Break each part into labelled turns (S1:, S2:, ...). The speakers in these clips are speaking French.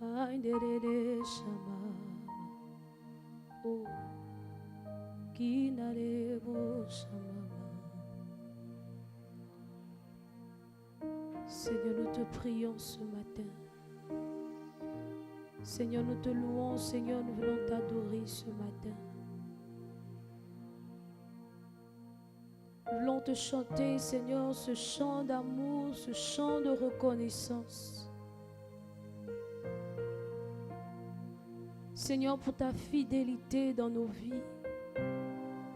S1: Ainderere shama. Oh, kinarebo shama. Seigneur, nous te prions ce matin. Seigneur, nous te louons. Seigneur, nous voulons t'adorer ce matin. Nous voulons te chanter, Seigneur, ce chant d'amour, ce chant de reconnaissance. Seigneur, pour ta fidélité dans nos vies.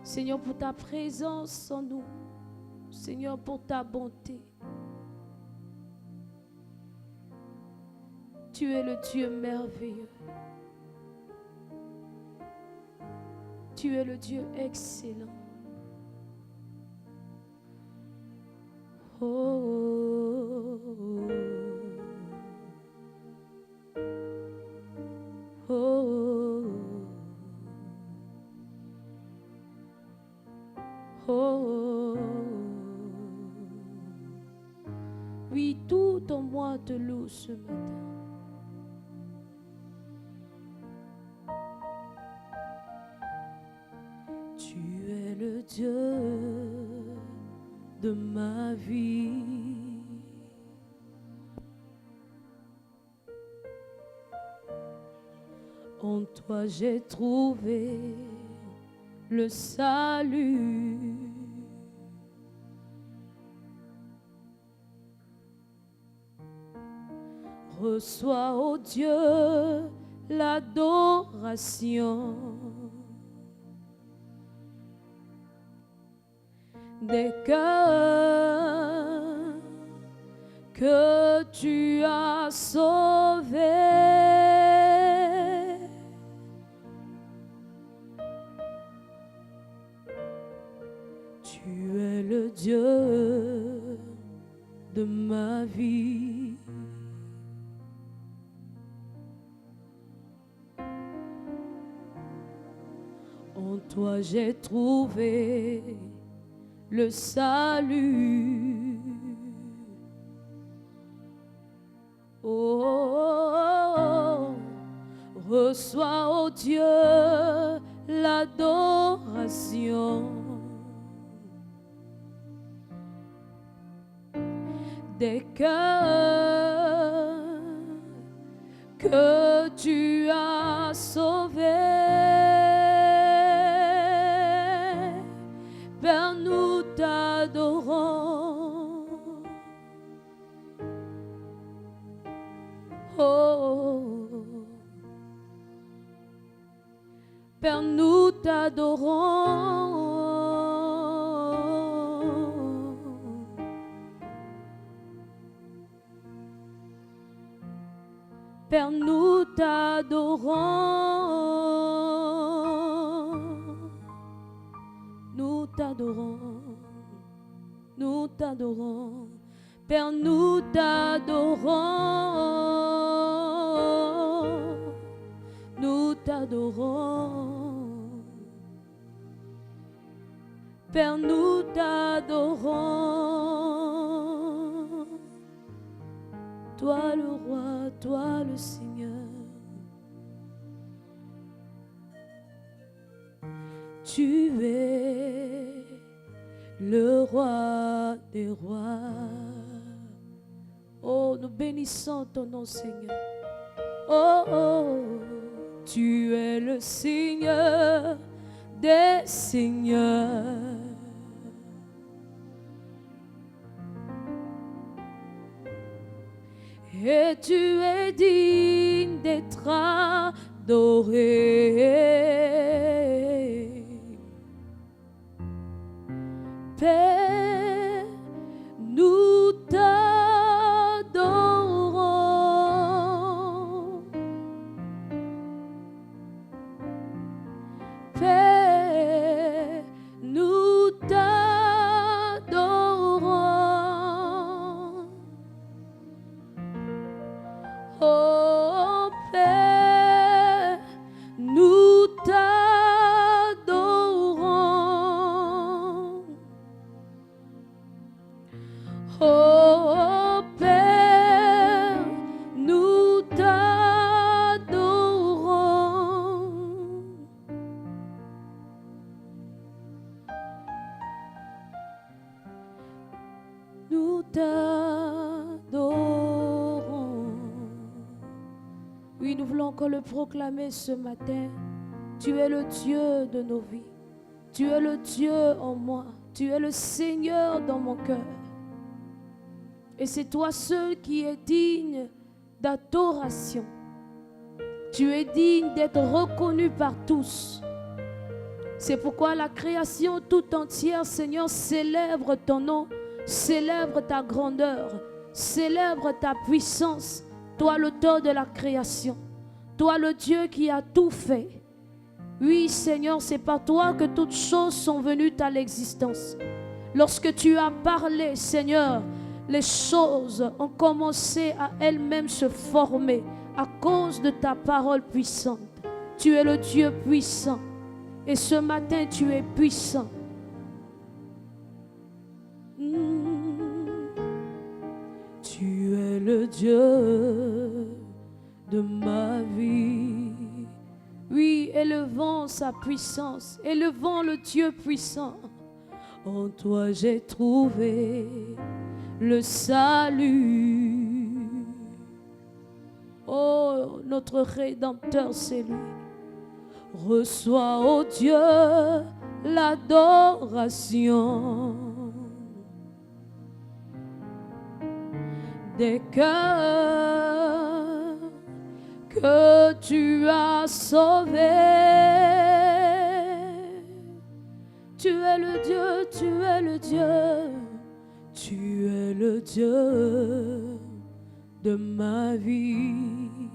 S1: Seigneur, pour ta présence en nous. Seigneur, pour ta bonté. Tu es le Dieu merveilleux. Tu es le Dieu excellent. Oh, oh, oh, oh. Oui, tout en moi te loue ce matin. Tu es le Dieu de ma vie. En toi j'ai trouvé le salut. Reçois, ô Dieu, l'adoration des cœurs que tu as sauvés. Tu es le Dieu de ma vie. En toi j'ai trouvé le salut. Oh, reçois, ô Dieu, l'adoration des cœurs que tu as sauvés. Père, nous t'adorons. Oh, Père, nous t'adorons. Père, nous t'adorons. Nous t'adorons. Nous t'adorons. Père, nous t'adorons. Nous t'adorons. Père, nous t'adorons. Toi le roi, toi le Seigneur. Tu es le roi des rois. Oh, nous bénissons ton nom, Seigneur. Oh, oh, tu es le Seigneur des seigneurs. Et tu es digne d'être adoré. Père, nous t'adorons. Père, nous t'adorons. Oh Père, nous Oui, nous voulons encore le proclamer ce matin. Tu es le Dieu de nos vies. Tu es le Dieu en moi. Tu es le Seigneur dans mon cœur. Et c'est toi seul qui es digne d'adoration. Tu es digne d'être reconnu par tous. C'est pourquoi la création tout entière, Seigneur, célèbre ton nom, célèbre ta grandeur, célèbre ta puissance. Toi, l'auteur de la création. Toi, le Dieu qui a tout fait. Oui, Seigneur, c'est par toi que toutes choses sont venues à l'existence. Lorsque tu as parlé, Seigneur, les choses ont commencé à elles-mêmes se former à cause de ta parole puissante. Tu es le Dieu puissant. Et ce matin, tu es puissant. Tu es le Dieu de ma vie. Oui, élevons sa puissance, élevons le Dieu puissant. En toi j'ai trouvé le salut. Oh, notre Rédempteur, c'est lui. Reçois, ô Dieu, l'adoration des cœurs que tu as sauvés. Tu es le Dieu, tu es le Dieu, tu es le Dieu de ma vie,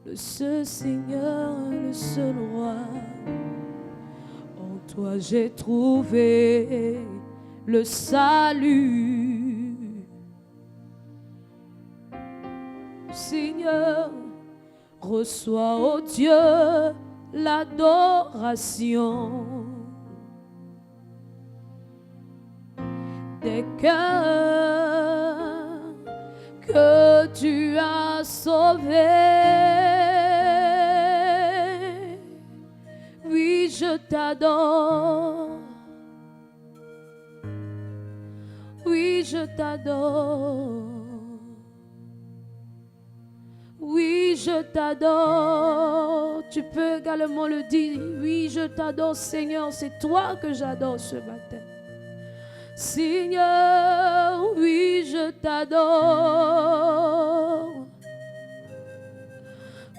S1: le seul Seigneur, le seul roi. En toi j'ai trouvé le salut. Seigneur, reçois, ô Dieu, l'adoration des cœurs que tu as sauvés. Oui, je t'adore. Oui, je t'adore. Oui, je t'adore. Tu peux également le dire. Oui, je t'adore, Seigneur. C'est toi que j'adore ce matin. Seigneur, oui, je t'adore.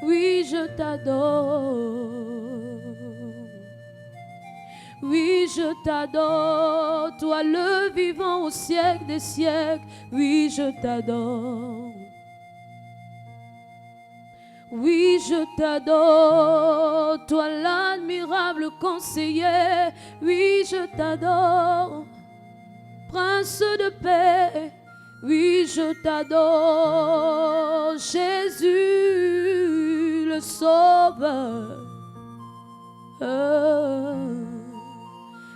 S1: Oui, je t'adore. Oui, je t'adore. Toi, le vivant au siècle des siècles. Oui, je t'adore. Oui, je t'adore, toi l'admirable conseiller. Oui, je t'adore, Prince de paix. Oui, je t'adore, Jésus le Sauveur.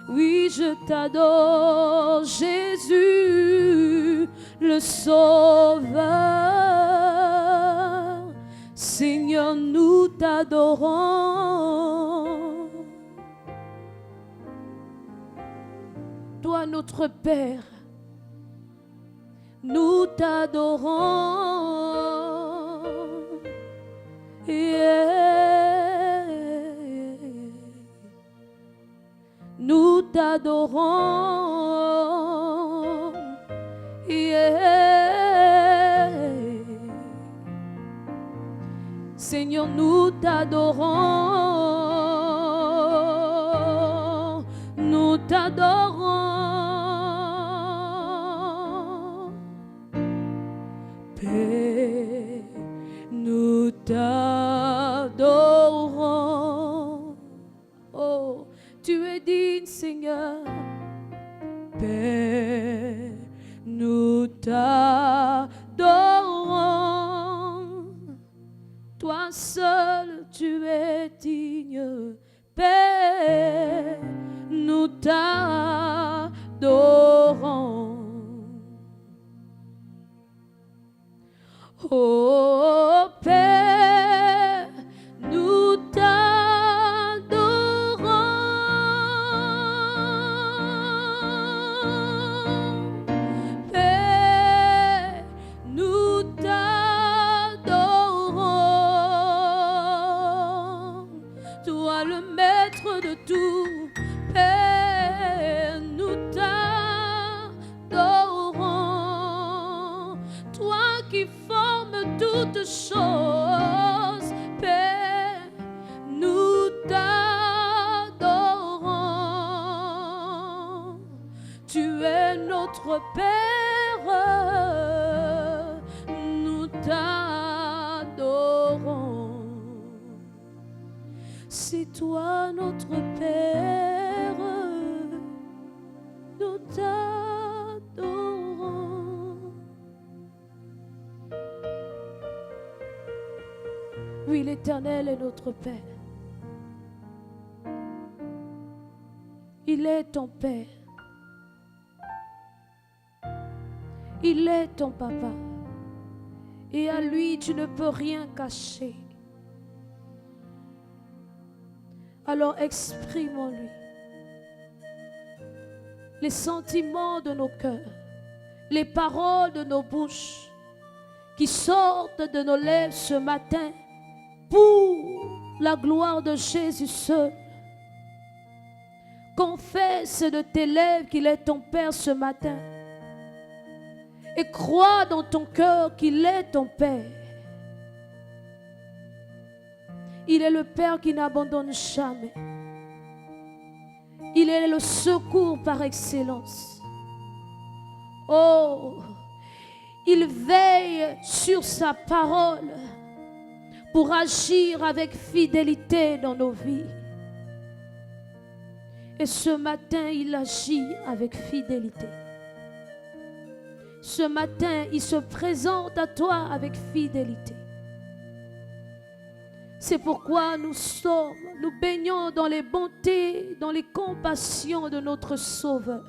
S1: Oui, je t'adore, Jésus le Sauveur. Seigneur, nous t'adorons. Toi, notre Père, nous t'adorons. Yeah. Nous t'adorons. Yeah. Seigneur, nous t'adorons, nous t'adorons. Père, nous t'adorons. Oh, tu es digne, Seigneur. Père, nous t'adorons. Toi seul, tu es digne, Père, nous t'adorons. Oh Père, nous t'adorons. Père, nous t'adorons. qui forme toutes choses, Père, nous t'adorons. Tu es notre Père, nous t'adorons. C'est toi notre Père, nous t'adorons. Oui, l'Éternel est notre Père. Il est ton Père. Il est ton papa. Et à lui, tu ne peux rien cacher. Alors exprime-lui les sentiments de nos cœurs, les paroles de nos bouches qui sortent de nos lèvres ce matin pour la gloire de Jésus seul. Confesse de tes lèvres qu'il est ton Père ce matin et crois dans ton cœur qu'il est ton Père. Il est le Père qui n'abandonne jamais. Il est le secours par excellence. Oh, il veille sur sa parole pour agir avec fidélité dans nos vies. Et ce matin, il agit avec fidélité. Ce matin, il se présente à toi avec fidélité. C'est pourquoi nous baignons dans les bontés, dans les compassions de notre Sauveur.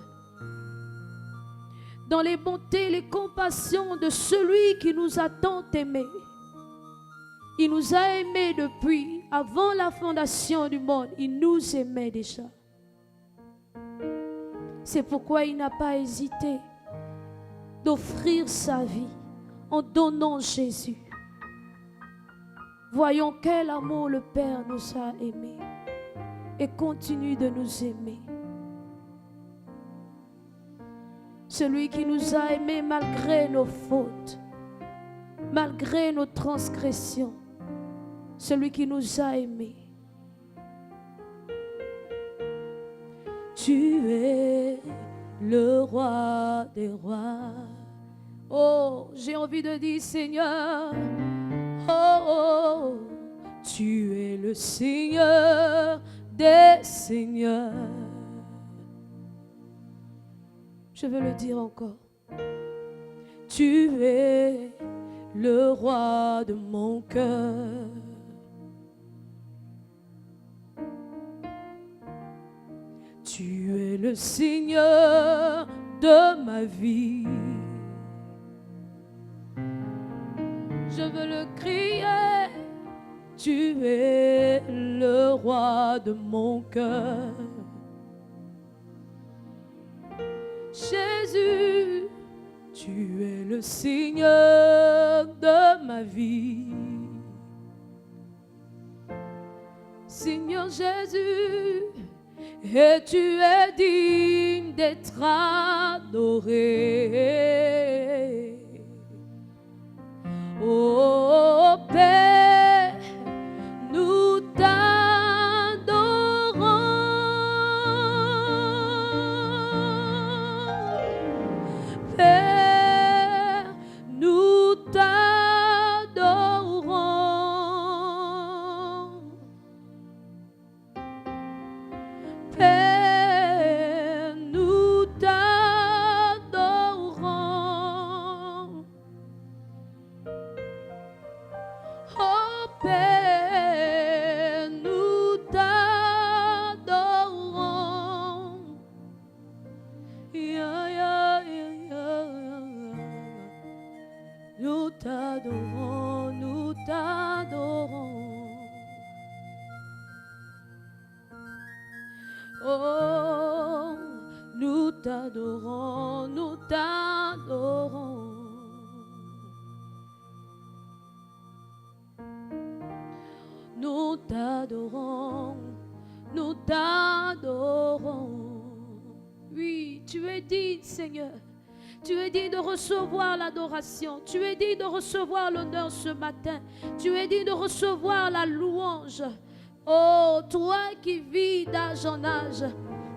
S1: Dans les bontés, les compassions de celui qui nous a tant aimés. Il nous a aimés depuis, avant la fondation du monde, il nous aimait déjà. C'est pourquoi il n'a pas hésité d'offrir sa vie en donnant Jésus. Voyons quel amour le Père nous a aimés et continue de nous aimer. Celui qui nous a aimés malgré nos fautes, malgré nos transgressions. Celui qui nous a aimés. Tu es le roi des rois. Oh, j'ai envie de dire Seigneur. Oh, tu es le Seigneur des seigneurs. Je veux le dire encore. Tu es le roi de mon cœur. Tu es le Seigneur de ma vie. Je veux le crier. Tu es le roi de mon cœur. Jésus, tu es le Seigneur de ma vie. Seigneur Jésus, et tu es digne d'être adoré. Oh Père, nous t'adorons. Père, nous t'adorons. Père, nous t'adorons. Oh Père, nous t'adorons. Yeah, yeah, yeah, yeah. Nous t'adorons, nous t'adorons. Oh, nous t'adorons, nous t'adorons. Nous t'adorons, nous t'adorons. Oui, tu es digne, Seigneur. Tu es digne de recevoir l'adoration. Tu es digne de recevoir l'honneur ce matin. Tu es digne de recevoir la louange. Oh, toi qui vis d'âge en âge.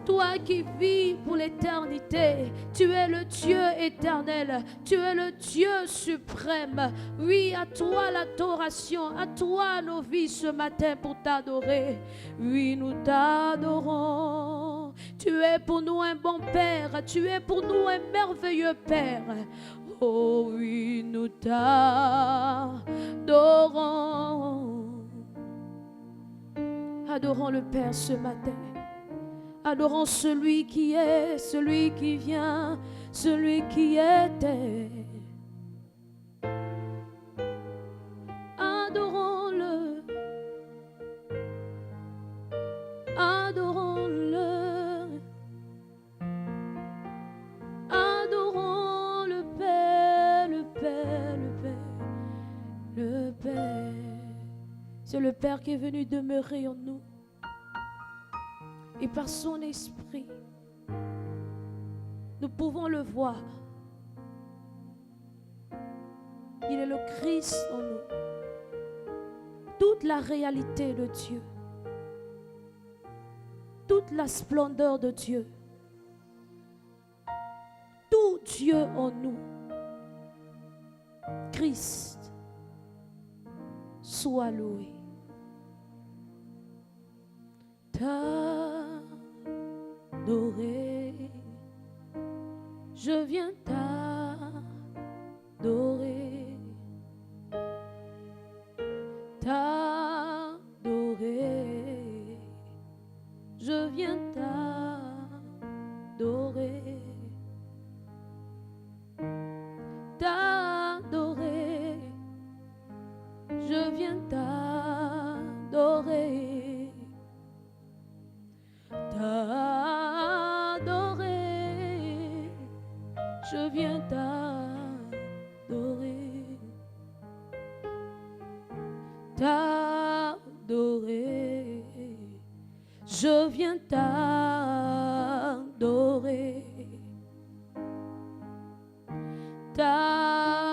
S1: Toi qui vis pour l'éternité, tu es le Dieu éternel, tu es le Dieu suprême. Oui, à toi l'adoration, à toi nos vies ce matin pour t'adorer. Oui, nous t'adorons. Tu es pour nous un bon Père, tu es pour nous un merveilleux Père. Oh oui, nous t'adorons. Adorons le Père ce matin. Adorons celui qui est, celui qui vient, celui qui était. Adorons-le. Adorons-le. Adorons le Père, le Père, le Père, le Père. C'est le Père qui est venu demeurer en nous. Et par son esprit, nous pouvons le voir. Il est le Christ en nous. Toute la réalité de Dieu. Toute la splendeur de Dieu. Tout Dieu en nous. Christ soit loué. T'adorer, je viens t'adorer, t'adorer, je viens t'adorer, t'adorer, je viens t'adorer. T'adorer, je viens t'adorer, t'adorer, je viens t'adorer, t'adorer,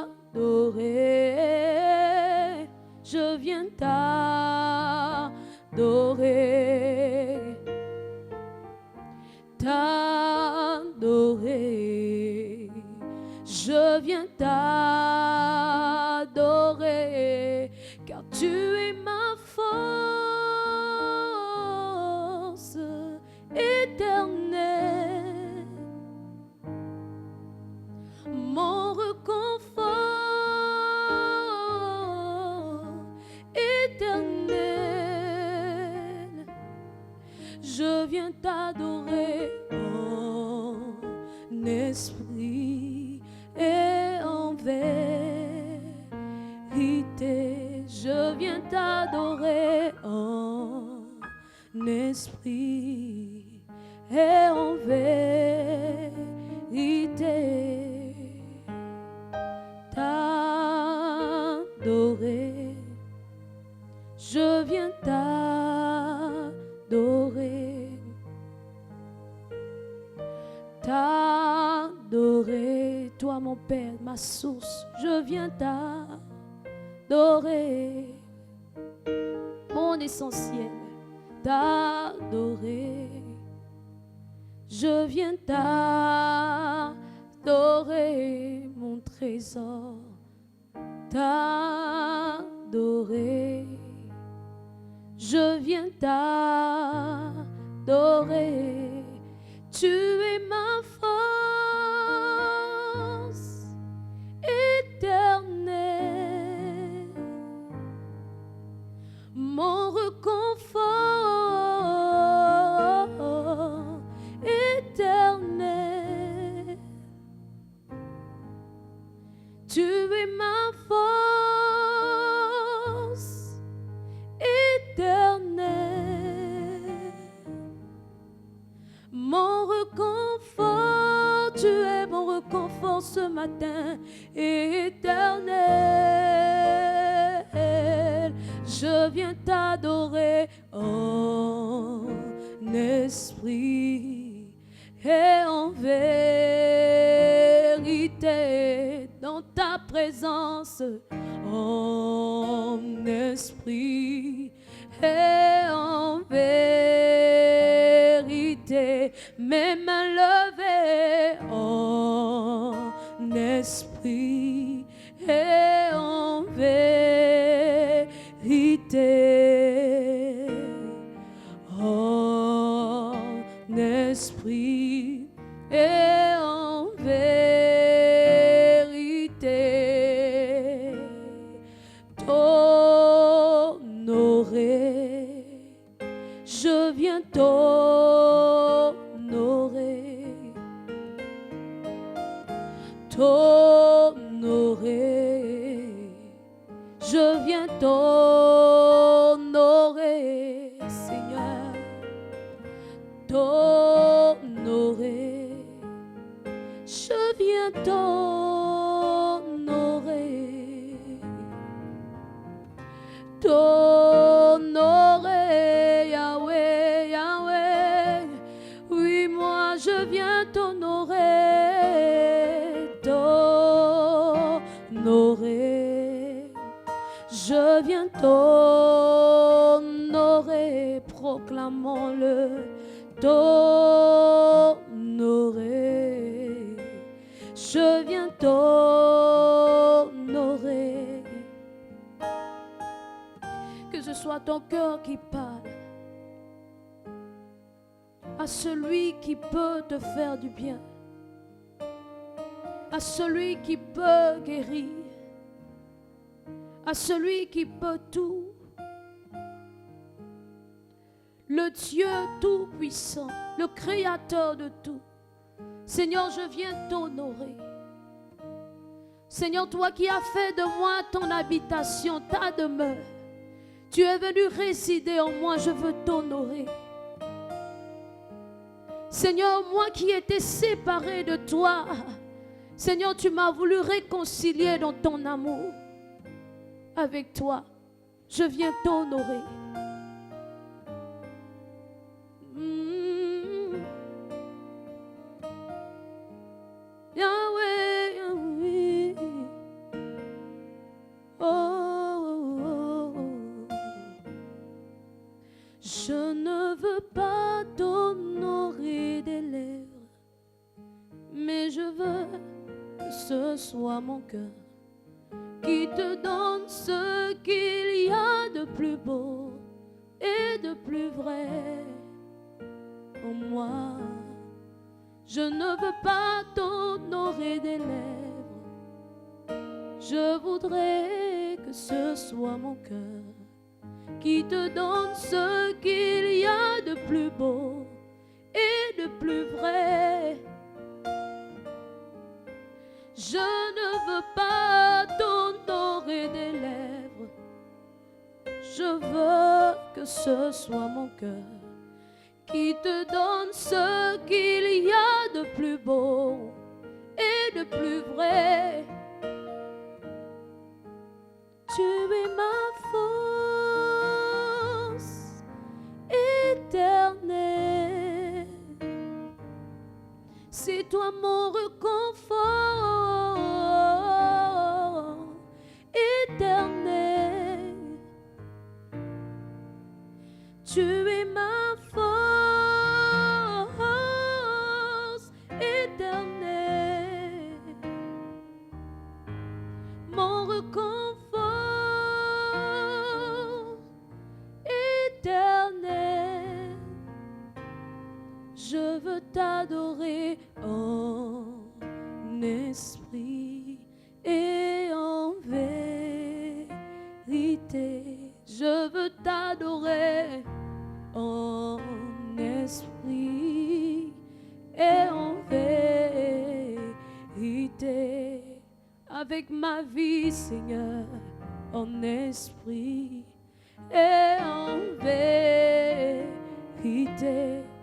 S1: je viens t'adorer. T'adorer, je viens t'adorer, car tu es ma force éternelle, mon réconfort éternel. Je viens t'adorer en esprit et en vérité. Je viens t'adorer en esprit et en vérité. T'adorer, je viens t'adorer, t'adorer, toi mon Père, ma source, je viens t'adorer, mon essentiel, t'adorer, je viens t'adorer, mon trésor, t'adorer. Je viens t'adorer, tu es ma force éternelle, mon réconfort éternel, tu es ma force éternel, mon réconfort, tu es mon réconfort ce matin éternel. Je viens t'adorer en esprit et en vérité. présence en esprit et en vérité, mes mains levées en esprit et en vérité, en esprit et en vérité, t'honorer, je viens t'honorer, t'honorer, je viens t'honorer, Seigneur, t'honorer, je viens t'honorer, t'honorer, Yahweh, Yahweh, oui, moi je viens t'honorer, t'honorer, je viens t'honorer, proclamons-le, t'honorer, je viens t'honorer. Que ce soit ton cœur qui parle à celui qui peut te faire du bien, à celui qui peut guérir, à celui qui peut tout, le Dieu tout-puissant, le Créateur de tout. Seigneur, je viens t'honorer. Seigneur, toi qui as fait de moi ton habitation, ta demeure, tu es venu résider en moi, je veux t'honorer. Seigneur, moi qui étais séparé de toi, Seigneur, tu m'as voulu réconcilier dans ton amour avec toi. Je viens t'honorer. Yahweh, Yahweh. Oh. Je ne veux pas t'honorer des lèvres, mais je veux que ce soit mon cœur qui te donne ce qu'il y a de plus beau et de plus vrai en moi. Je ne veux pas t'honorer des lèvres, je voudrais que ce soit mon cœur qui te donne ce qu'il y a de plus beau et de plus vrai. Je ne veux pas t'honorer des lèvres, je veux que ce soit mon cœur qui te donne ce qu'il y a de plus beau et de plus vrai. Tu es ma force éternelle, c'est toi mon réconfort éternel. Tu es ma force éternelle, mon réconfort éternel. Je veux t'adorer en esprit et en vérité. Je veux t'adorer en esprit et en vérité. Avec ma vie, Seigneur, en esprit et en vérité.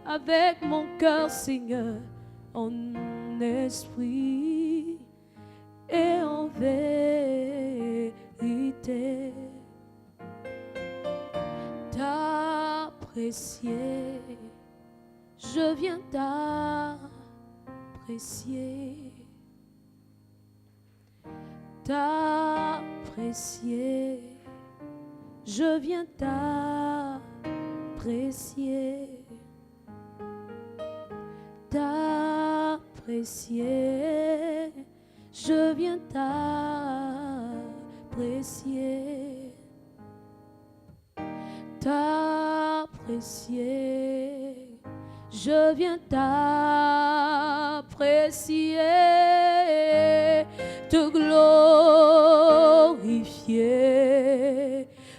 S1: Avec mon cœur, Seigneur, en esprit et en vérité. T'apprécier, je viens t'apprécier. t'apprécier. Je viens t'apprécier. T'apprécier. Je viens t'apprécier. T'apprécier. Je viens t'apprécier, te glorifier.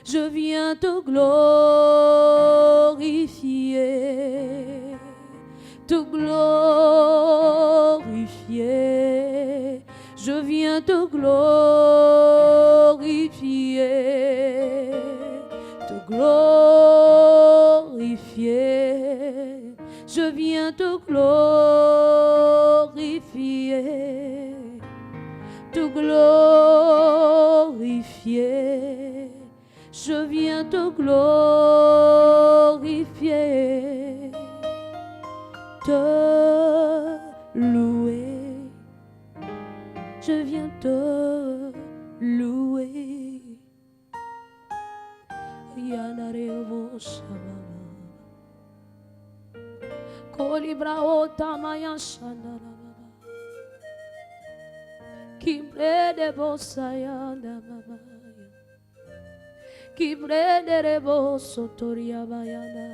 S1: Je viens te glorifier, te glorifier. Je viens te glorifier, te glorifier. Je viens te glorifier, te glorifier. Je viens te glorifier, te louer. Je viens te louer. Yanareo Shabbat. Kolibra ota maya shandara baba. Kibre de bosayanda baba. Kibre de rebosotoria bayanda.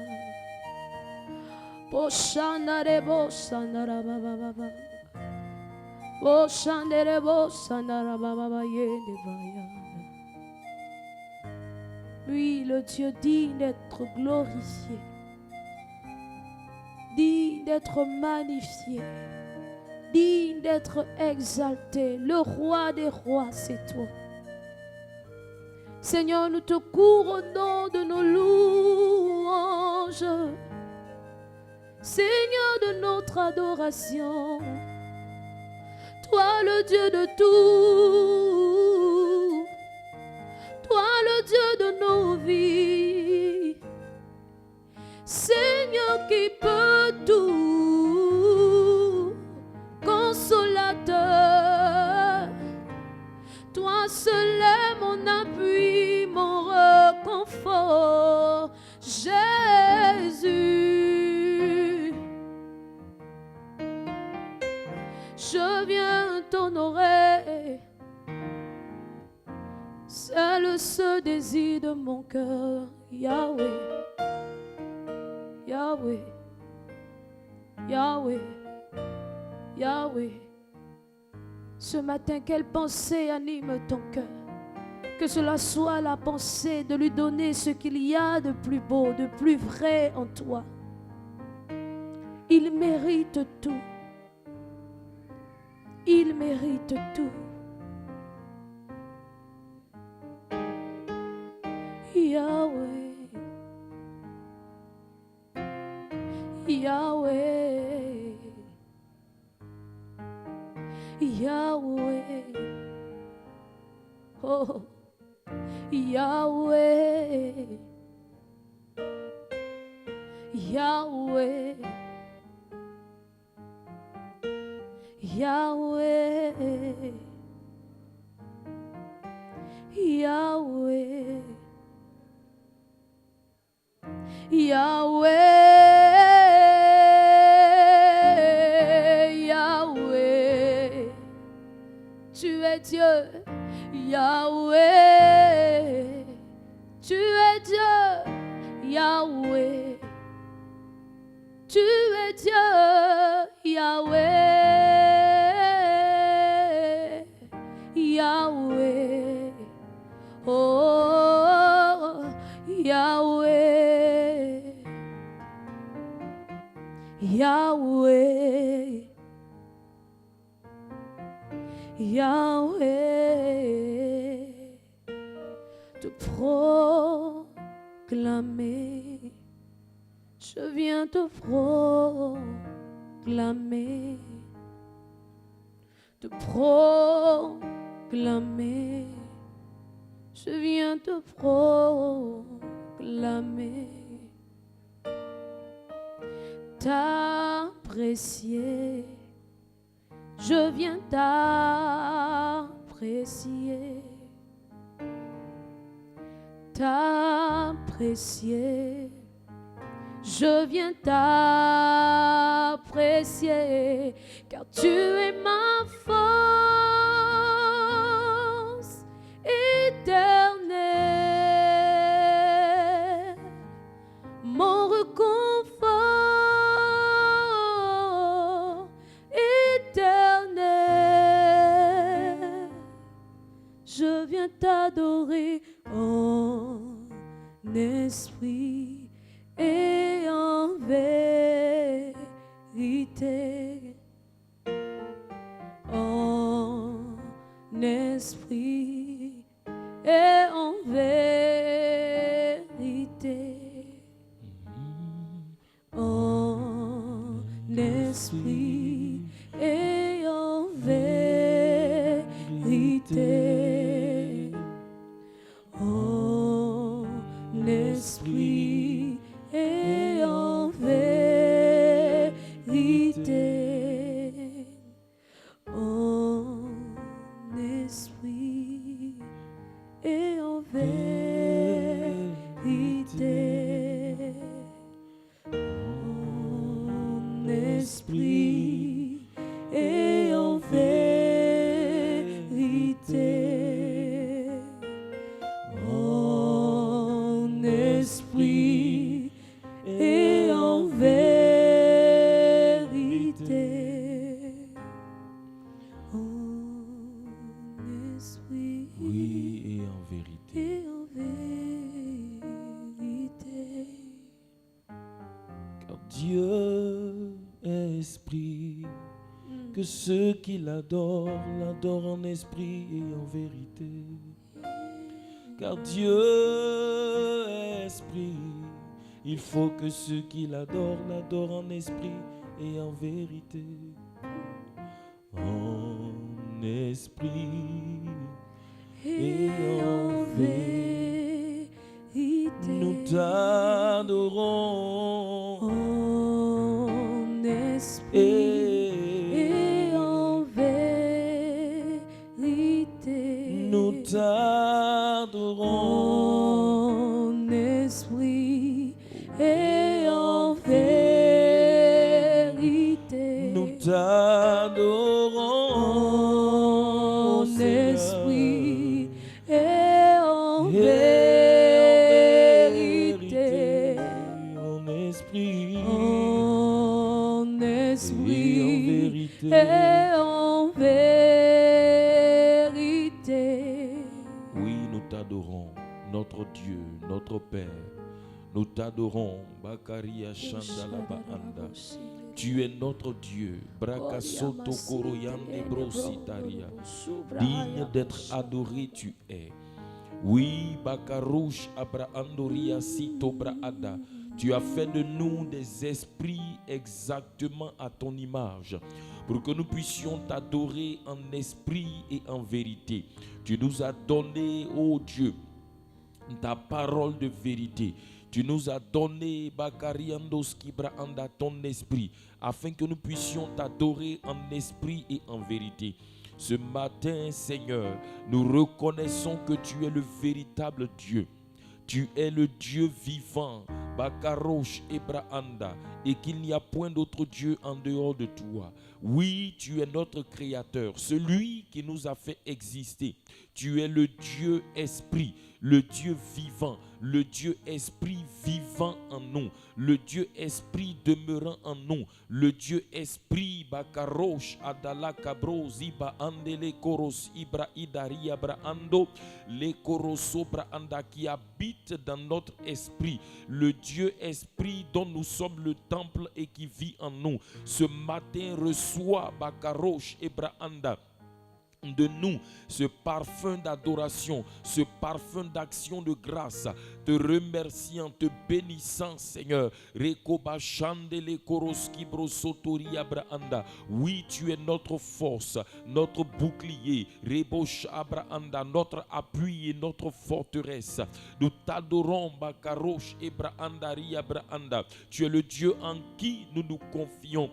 S1: Boshanda de bosandara baba baba. Boshandere bosandara baba yende bayanda. Lui, le Dieu digne d'être glorifié, digne d'être magnifié, digne d'être exalté. Le roi des rois, c'est toi. Seigneur, nous te couronnons de nos louanges. Seigneur de notre adoration, toi le Dieu de tout, toi le Dieu de nos vies, Seigneur qui peut tout, consolateur, toi seul est mon appui, mon réconfort, Jésus. Je viens t'honorer, c'est le seul désir de mon cœur, Yahweh, Yahweh, Yahweh, Yahweh. Ce matin, quelle pensée anime ton cœur? Que cela soit la pensée de lui donner ce qu'il y a de plus beau, de plus vrai en toi. Il mérite tout. Il mérite tout. Yahweh, Yahweh, Yahweh, oh, Yahweh, Yahweh, Yahweh, Yahweh, Yahweh, Yahweh, tu es Dieu, Yahweh, tu es Dieu, Yahweh, tu es Dieu, Yahweh, Yahweh, oh, Yahweh, Yahweh, Yahweh, te proclamer, je viens te proclamer, te proclamer, je viens te proclamer, t'apprécier, je viens t'apprécier, t'apprécier, t'apprécier. Je viens t'apprécier, car tu es ma force éternelle, mon réconfort éternel. Je viens t'adorer en esprit et en vérité, en esprit et en vérité, en esprit et en vérité, en esprit et en vérité, en esprit et en vérité, en esprit et en vérité, en esprit et en vérité, en esprit.
S2: Oui, et en vérité.
S1: Et en vérité.
S2: Car Dieu est esprit, que ceux qui l'adorent, l'adorent en esprit et en vérité. Car Dieu est esprit, il faut que ceux qui l'adorent, l'adorent en esprit et en vérité. En esprit et en vérité, nous t'adorons.
S1: En esprit et en vérité,
S2: nous t'adorons.
S1: en esprit et en vérité,
S2: Nous t'adorons.
S1: en
S2: Seigneur.
S1: esprit et en vérité,
S2: En esprit
S1: en esprit
S2: et
S1: et en vérité.
S2: Oui, nous t'adorons, notre Dieu, notre Père. Nous t'adorons, Bakaria Shandalaba Anda. Tu es notre Dieu, Brakasoto Koroyande Brositaria. Digne d'être adoré, tu es. Oui, Bakarouche Abraandoria Sito Braada. Tu as fait de nous des esprits exactement à ton image, pour que nous puissions t'adorer en esprit et en vérité. Tu nous as donné, ô Dieu, ta parole de vérité. Tu nous as donné, Bakariandos Kibraanda, ton esprit, afin que nous puissions t'adorer en esprit et en vérité. Ce matin, Seigneur, nous reconnaissons que tu es le véritable Dieu. Tu es le Dieu vivant, Bakarosh Ebraanda, et qu'il n'y a point d'autre Dieu en dehors de toi. Oui, tu es notre Créateur, celui qui nous a fait exister. Tu es le Dieu Esprit, le Dieu vivant, le Dieu Esprit vivant en nous, le Dieu Esprit demeurant en nous, le Dieu Esprit Bakarosh Adala Kabro Ziba Andele Koros Ibra Idaria Braando, le Koroso Braanda, qui habite dans notre esprit, le Dieu Esprit dont nous sommes le temple et qui vit en nous. Ce matin, reçois Bakarosh et Braanda de nous ce parfum d'adoration, ce parfum d'action de grâce, te remerciant, te bénissant, Seigneur. Oui, tu es notre force, notre bouclier, notre appui et notre forteresse. Nous t'adorons, Bakarosh et Braandaria Braanda. Tu es le Dieu en qui nous nous confions.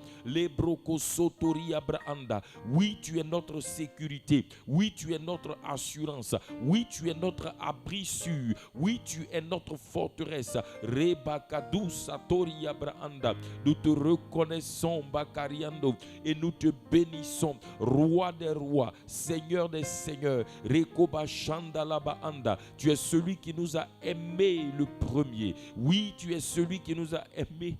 S2: Oui, tu es notre sécurité. sécurité. Oui, tu es notre assurance. Oui, tu es notre abri sûr. Oui, tu es notre forteresse. Rebakadou Satori Abrahanda. Nous te reconnaissons, Bakariando, et nous te bénissons, Roi des rois, Seigneur des seigneurs. Rekoba Shandalaba Anda. Tu es celui qui nous a aimés le premier. Oui, tu es celui qui nous a aimés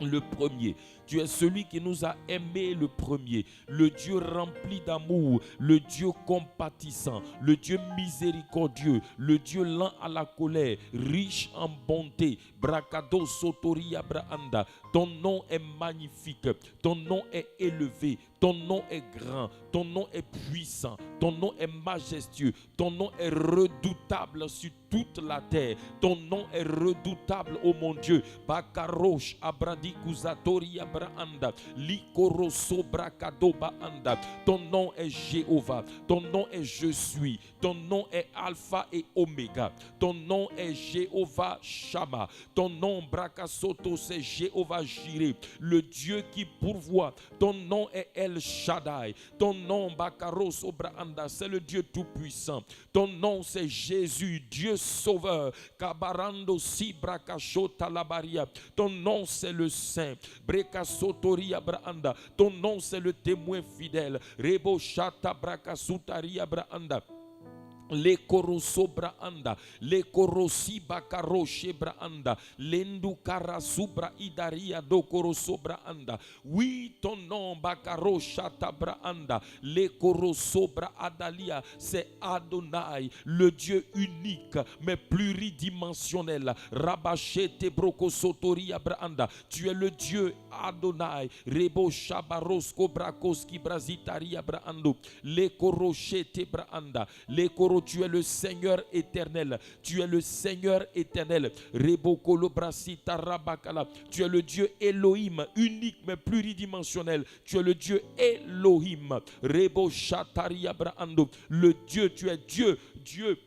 S2: le premier. Tu es celui qui nous a aimés le premier, le Dieu rempli d'amour, le Dieu compatissant, le Dieu miséricordieux, le Dieu lent à la colère, riche en bonté. Brakado Sotori Abrahanda. Ton nom est magnifique, ton nom est élevé, ton nom est grand, ton nom est puissant, ton nom est majestueux, ton nom est redoutable sur toute la terre, ton nom est redoutable, oh mon Dieu. Bakarosh Abradi Kuzatori Abrahanda, Likoroso Brakadoba Anda. Ton nom est Jéhovah, ton nom est Je suis, ton nom est Alpha et Oméga, ton nom est Jéhovah Shama, ton nom Brakasoto c'est Jéhovah Jireh, le Dieu qui pourvoit. Ton nom est El Shaddai, ton nom Bakaros Obrahanda, c'est le Dieu tout-puissant. Ton nom c'est Jésus, Dieu sauveur. Kabarando si Brakashota Labaria. Ton nom c'est le Saint. Brekasotori Abrahanda. Ton nom c'est le témoin fidèle. Rebo Shata Brakasutari Abrahanda. Le koroso braanda, le korosi bakaro shebraanda, lendu karasubra idaria do koroso braanda. Oui, ton nom bakaro shata braanda, le koroso braadalia, c'est Adonai, le Dieu unique mais pluridimensionnel. Rabachete brokosotoria braanda. Tu es le Dieu Adonai, rebo shabarosko brakoski brazitaria braando, le koroshete braanda, le koro. Tu es le Seigneur éternel. Tu es le Seigneur éternel. Tu es le Dieu Elohim, unique mais pluridimensionnel. Tu es le Dieu Elohim. Le Dieu, tu es Dieu, Dieu.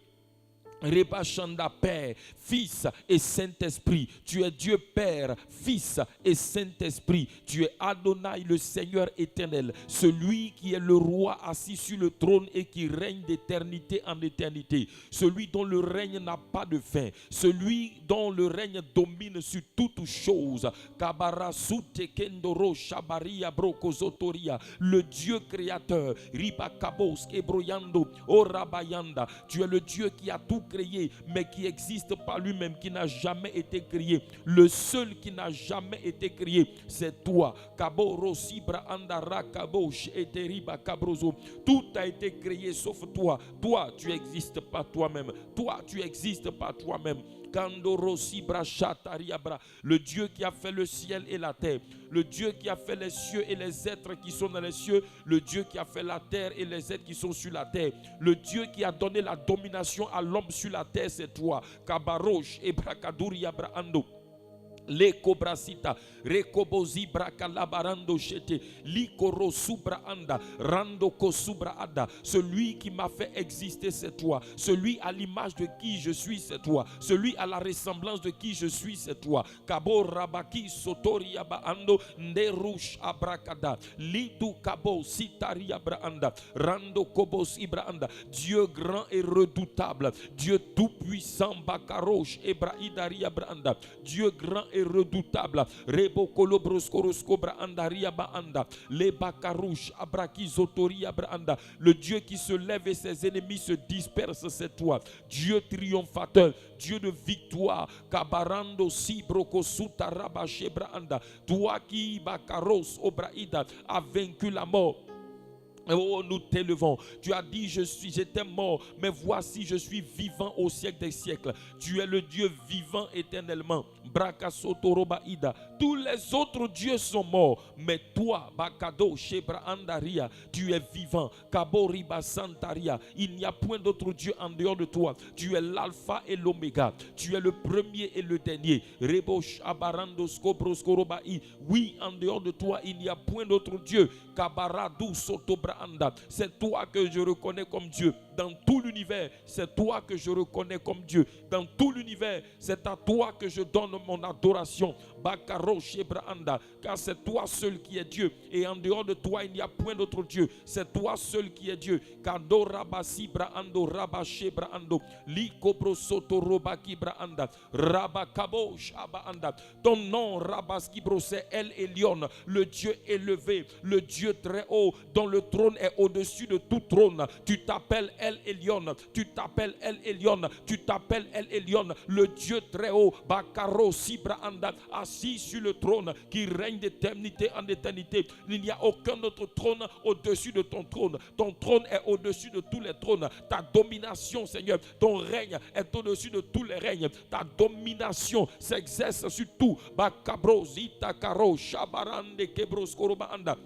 S2: Rebachanda, Père, Fils et Saint-Esprit. Tu es Dieu Père, Fils et Saint-Esprit. Tu es Adonai, le Seigneur éternel, celui qui est le roi assis sur le trône et qui règne d'éternité en éternité, celui dont le règne n'a pas de fin, celui dont le règne domine sur toutes choses. Le Dieu créateur, Ribakabos, Ebroyando, Orabayanda. Tu es le Dieu qui a tout créé, mais qui existe par lui-même, qui n'a jamais été créé. Le seul qui n'a jamais été créé, c'est toi. Tout a été créé sauf toi. Toi, tu n'existes pas toi-même. Toi, tu n'existes pas toi-même. Le Dieu qui a fait le ciel et la terre, le Dieu qui a fait les cieux et les êtres qui sont dans les cieux, le Dieu qui a fait la terre et les êtres qui sont sur la terre, le Dieu qui a donné la domination à l'homme sur la terre, c'est toi. Kabarosh et Brakaduri Abrahando. Le cobrasita, recobozi bracalabarando chete, likoro subra anda, rando kosubra ada. Celui qui m'a fait exister, c'est toi. Celui à l'image de qui je suis, c'est toi. Celui à la ressemblance de qui je suis, c'est toi. Kabo rabaki sotori abaando, nderush abrakada, lidu kabo sitari abraanda, rando kobos ibraanda. Dieu grand et redoutable, Dieu tout puissant, bakarosh ebraidari abraanda. Dieu grand et redoutable, Rebo Kolobroskorosko Braandaria Baanda, Le Bakarouche Abrakizotoria Braanda. Le Dieu qui se lève et ses ennemis se dispersent, c'est toi. Dieu triomphateur, Dieu de victoire, Kabarando Sibroko Sutarabache Braanda. Toi qui Bakaros Obraida a vaincu la mort. Oh, nous t'élevons. Tu as dit, j'étais mort, mais voici, je suis vivant au siècle des siècles. Tu es le Dieu vivant éternellement. Brakasotorobaïda. Tous les autres dieux sont morts, mais toi, Bakado Shebra Andaria, tu es vivant. Kaboriba Santaria. Il n'y a point d'autre Dieu en dehors de toi. Tu es l'alpha et l'oméga. Tu es le premier et le dernier. Rebosh Abarando Skobroskorobai. Oui, en dehors de toi, il n'y a point d'autre Dieu. Kabaradu Sotobra C'est toi que je reconnais comme Dieu. Dans tout l'univers, c'est toi que je reconnais comme Dieu. Dans tout l'univers, c'est à toi que je donne mon adoration. Car c'est toi seul qui est Dieu. Et en dehors de toi, il n'y a point d'autre Dieu. C'est toi seul qui est Dieu. Ton nom, Rabaskibro, c'est El Elyon, le Dieu élevé, le Dieu très haut, dont le trône est au-dessus de tout trône. Tu t'appelles El Elyon, tu t'appelles El Elyon, tu t'appelles El Elyon, le Dieu très haut, Bakaro Sibra Anda, assis sur le trône qui règne d'éternité en éternité. Il n'y a aucun autre trône au-dessus de ton trône. Ton trône est au-dessus de tous les trônes. Ta domination, Seigneur, ton règne est au-dessus de tous les règnes. Ta domination s'exerce sur tout. Bakabro Zita Karo Shabarande Kebros Koroba Anda.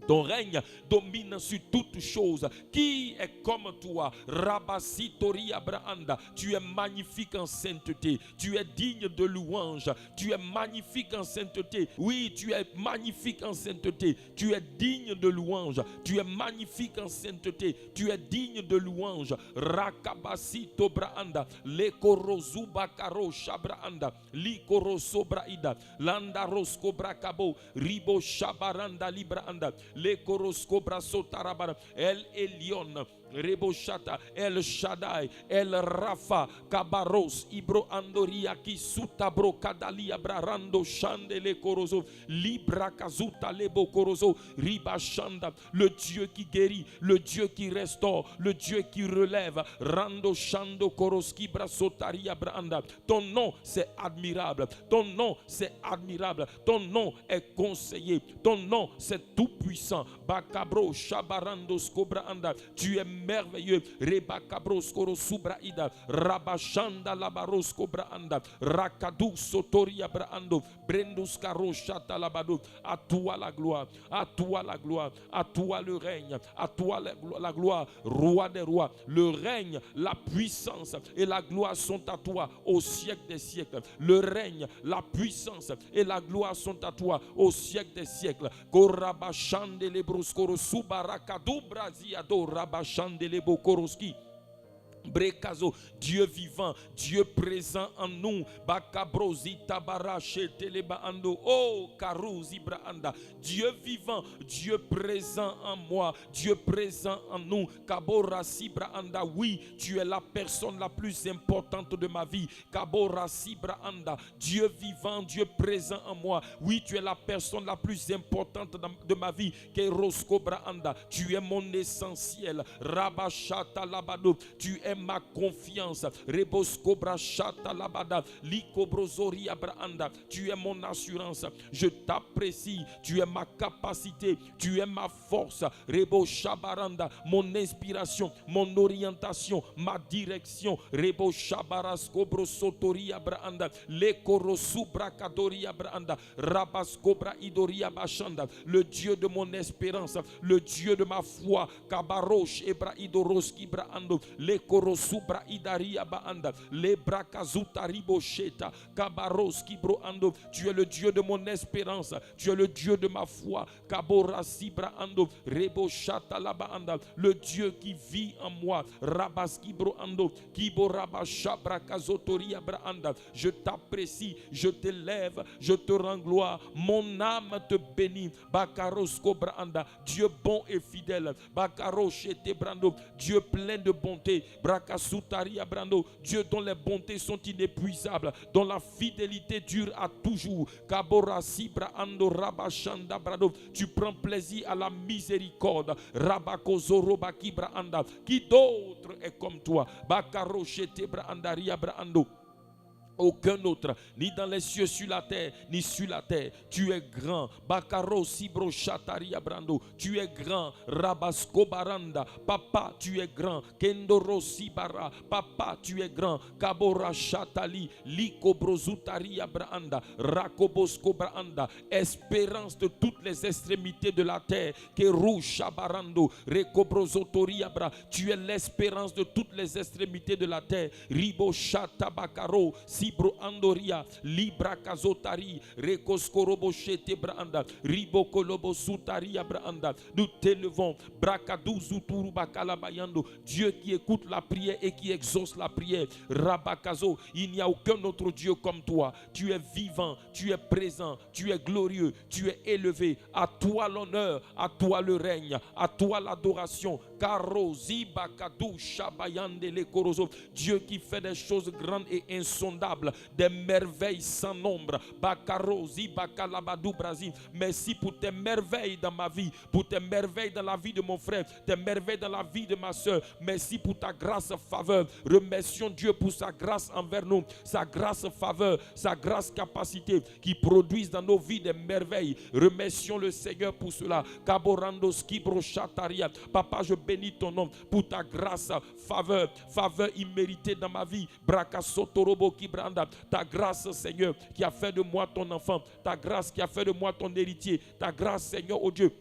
S2: Ton règne domine sur toutes choses. Qui est comme toi? Rabasitori Abrahanda. Tu es magnifique en sainteté. Tu es digne de louange. Tu es magnifique en sainteté. Oui, tu es magnifique en sainteté. Tu es digne de louange. Tu es magnifique en sainteté. Tu es digne de louange. Rakabasito Brahanda. Lekorozuba Karo Shabrahanda. Likorosobraida. Landarosko Brakabo. Ribo Shabaranda Librahanda. Le Koroskobra Sotarabara, El Elyon, Reboshata, El Shaddai, El Rafa, Kabaros, Ibro Andoria, Kisutabro, Kadalia, Brarando, Chandele Korozo, Libra Kazuta, Lebo Korozo, Riba Shanda, le Dieu qui guérit, le Dieu qui restaure, le Dieu qui relève, Rando Shando Koroski Brasotaria Branda. Ton nom c'est admirable, ton nom c'est admirable, ton nom est conseiller, ton nom c'est tout puissant. Bakabro Shabarando Skobraanda, tu es merveilleux. Rebakabro Skoro Subraida, Rabashanda Labaros Kobraanda, Rakadu Sotoria Braando, Brendus Karo Shata Labado. À toi la gloire, à toi la gloire, à toi le règne, à toi la gloire, roi des rois. Le règne, la puissance et la gloire sont à toi au siècle des siècles. Le règne, la puissance et la gloire sont à toi au siècle des siècles. Korabashande lebroskoro subarakadu braziado rabashande lebokoroski. Brekazo, Dieu vivant, Dieu présent en nous. Bakabrozi tabarache telebaando. Oh karuzi braanda. Dieu vivant, Dieu présent en moi, Dieu présent en nous. Kaborasi braanda. Oui, tu es la personne la plus importante de ma vie. Kaborasi braanda. Dieu vivant, Dieu présent en moi. Oui, tu es la personne la plus importante de ma vie. Kerosko braanda. Tu es mon essentiel. Rabashata labado. Tu es ma confiance. Rebosko brachata labada. Likobrozori abraanda. Tu es mon assurance. Je t'apprécie. Tu es ma capacité. Tu es ma force. Rebo shabaranda. Mon inspiration. Mon orientation. Ma direction. Rebo shabarasko brosotori abraanda. Lekorosu brakadori abraanda. Rabasko braidori abashanda. Le Dieu de mon espérance. Le Dieu de ma foi. Kabarosh ebraidoroski braando. Lekorosu Subra idaria baanda le brakazuta ribosheta kabaroski broando. Tu es le Dieu de mon espérance, tu es le Dieu de ma foi. Kabora sibraando reboshata labaanda, le Dieu qui vit en moi. Rabaski broando kiboraba shabra kazotoria braanda. Je t'apprécie, je t'élève, je te rends gloire. Mon âme te bénit. Bakarosko braanda, Dieu bon et fidèle. Bakaroshete brando, Dieu plein de bonté. Dieu dont les bontés sont inépuisables, dont la fidélité dure à toujours. Tu prends plaisir à la miséricorde. Qui d'autre est comme toi? Aucun autre, ni dans les cieux, sur la terre, ni sur la terre. Tu es grand. Bakaro Sibro Shataria Brando. Tu es grand. Rabasko Baranda. Papa, tu es grand. Kendoro Sibara. Papa, tu es grand. Kabora Shatali. Liko Brozutaria Branda. Rakobosko Branda. Espérance de toutes les extrémités de la terre. Keru Shabarando. Rekobrozotoria Bra. Tu es l'espérance de toutes les extrémités de la terre. Ribo Shatabakaro. Si Zibro Andoria, Libra Kazotari, Rekoskorobo Shete Branda, Ribokolobo Sutaria Branda. Nous t'élevons, Brakadou Zuturu Bakalabayando, Dieu qui écoute la prière et qui exauce la prière. Rabakazo, il n'y a aucun autre Dieu comme toi. Tu es vivant, tu es présent, tu es glorieux, tu es élevé. À toi l'honneur, à toi le règne, à toi l'adoration. Dieu qui fait des choses grandes et insondables, des merveilles sans nombre. Merci pour tes merveilles dans ma vie, pour tes merveilles dans la vie de mon frère, tes merveilles dans la vie de ma soeur. Merci pour ta grâce, faveur. Remercions Dieu pour sa grâce envers nous, sa grâce, faveur, sa grâce, capacité qui produisent dans nos vies des merveilles. Remercions le Seigneur pour cela. Papa, je bénis ton nom pour ta grâce, faveur imméritée dans ma vie. Ta grâce, Seigneur, qui a fait de moi ton enfant, ta grâce qui a fait de moi ton héritier, ta grâce, Seigneur, oh Dieu,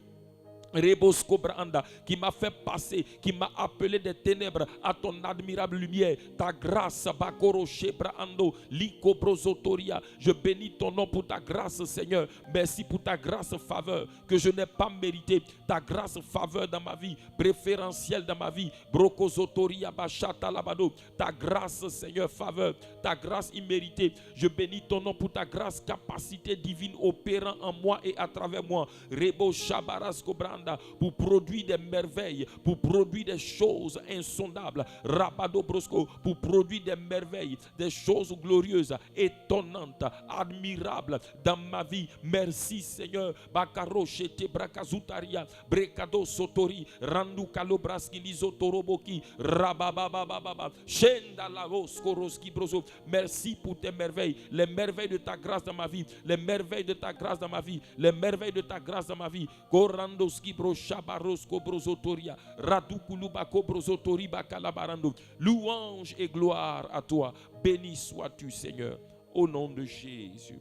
S2: Rebosko Branda, qui m'a fait passer, qui m'a appelé des ténèbres à ton admirable lumière. Ta grâce, Bakoro Shebrando, Liko Brozotoria. Je bénis ton nom pour ta grâce, Seigneur. Merci pour ta grâce, faveur, que je n'ai pas mérité. Ta grâce, faveur dans ma vie, préférentielle dans ma vie. Brokozotoria Bachata Labado. Ta grâce, Seigneur, faveur, ta grâce imméritée. Je bénis ton nom pour ta grâce, capacité divine opérant en moi et à travers moi. Rebo Shabarasko Branda. Pour produire des merveilles, pour produire des choses insondables. Rabado Brosco, pour produire des merveilles, des choses glorieuses, étonnantes, admirables dans ma vie. Merci Seigneur. Bakaro Shete Brakazutaria, Brekado Sotori, Randu Kalobraski Lizotoroboki, Rabababababa, Shenda Lavos Koroski Broso. Merci pour tes merveilles, les merveilles de ta grâce dans ma vie, les merveilles de ta grâce dans ma vie, les merveilles de ta grâce dans ma vie. Korandoski Broshabarosko Brosotoria, Radukulubako Brosotori Bakalabarando. Louange et gloire à toi. Béni sois-tu, Seigneur, au nom de Jésus.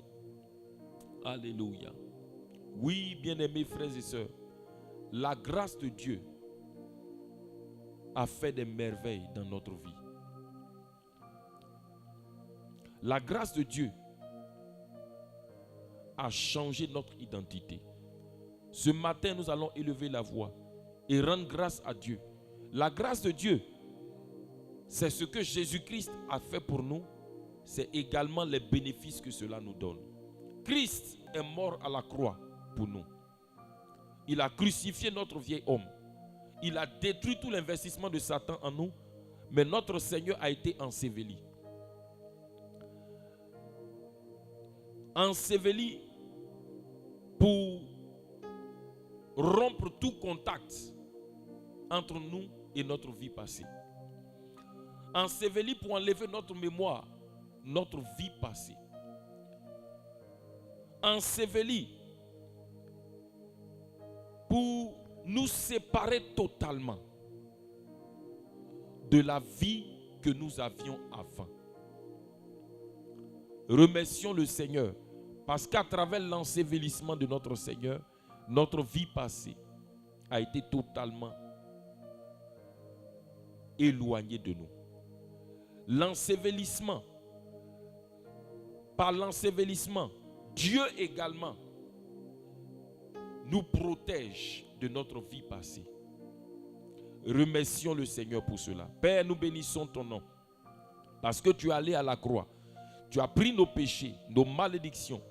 S2: Alléluia. Oui, bien-aimés frères et sœurs, la grâce de Dieu a fait des merveilles dans notre vie. La grâce de Dieu a changé notre identité. Ce matin, nous allons élever la voix et rendre grâce à Dieu. La grâce de Dieu, c'est ce que Jésus-Christ a fait pour nous. C'est également les bénéfices que cela nous donne. Christ est mort à la croix pour nous. Il a crucifié notre vieil homme. Il a détruit tout l'investissement de Satan en nous. Mais notre Seigneur a été enseveli. Enseveli pour rompre tout contact entre nous et notre vie passée. Enseveli pour enlever notre mémoire, notre vie passée. Enseveli pour nous séparer totalement de la vie que nous avions avant. Remercions le Seigneur parce qu'à travers l'ensevelissement de notre Seigneur, notre vie passée a été totalement éloignée de nous. L'ensevelissement, par l'ensevelissement, Dieu également nous protège de notre vie passée. Remercions le Seigneur pour cela. Père, nous bénissons ton nom parce que tu es allé à la croix. Tu as pris nos péchés, nos malédictions.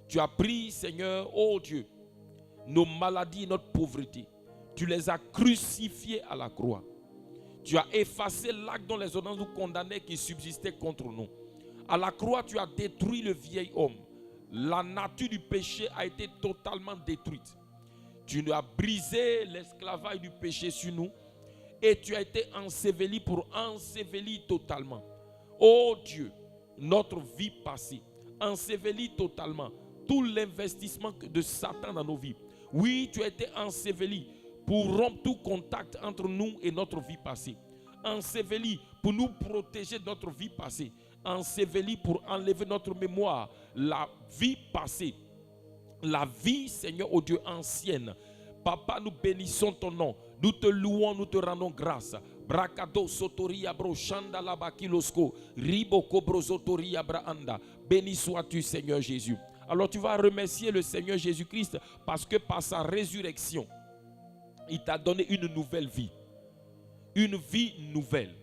S2: Tu as pris, Seigneur, oh Dieu, nos maladies et notre pauvreté. Tu les as crucifiés à la croix. Tu as effacé l'acte dont les ordonnances nous condamnaient qui subsistait contre nous. À la croix, tu as détruit le vieil homme. La nature du péché a été totalement détruite. Tu as brisé l'esclavage du péché sur nous et tu as été enseveli pour ensevelir totalement. Oh Dieu, notre vie passée, enseveli totalement tout l'investissement de Satan dans nos vies. Oui, tu as été enseveli pour rompre tout contact entre nous et notre vie passée. Enseveli pour nous protéger de notre vie passée. Enseveli pour enlever notre mémoire, la vie passée. La vie, Seigneur, oh Dieu, ancienne. Papa, nous bénissons ton nom. Nous te louons, nous te rendons grâce Brakado sotoria brochanda la bakilosko. Ribo kobrozotoria braanda. Béni sois-tu, Seigneur Jésus. Alors tu vas remercier le Seigneur Jésus-Christ parce que par sa résurrection, il t'a donné une nouvelle vie. Une vie nouvelle.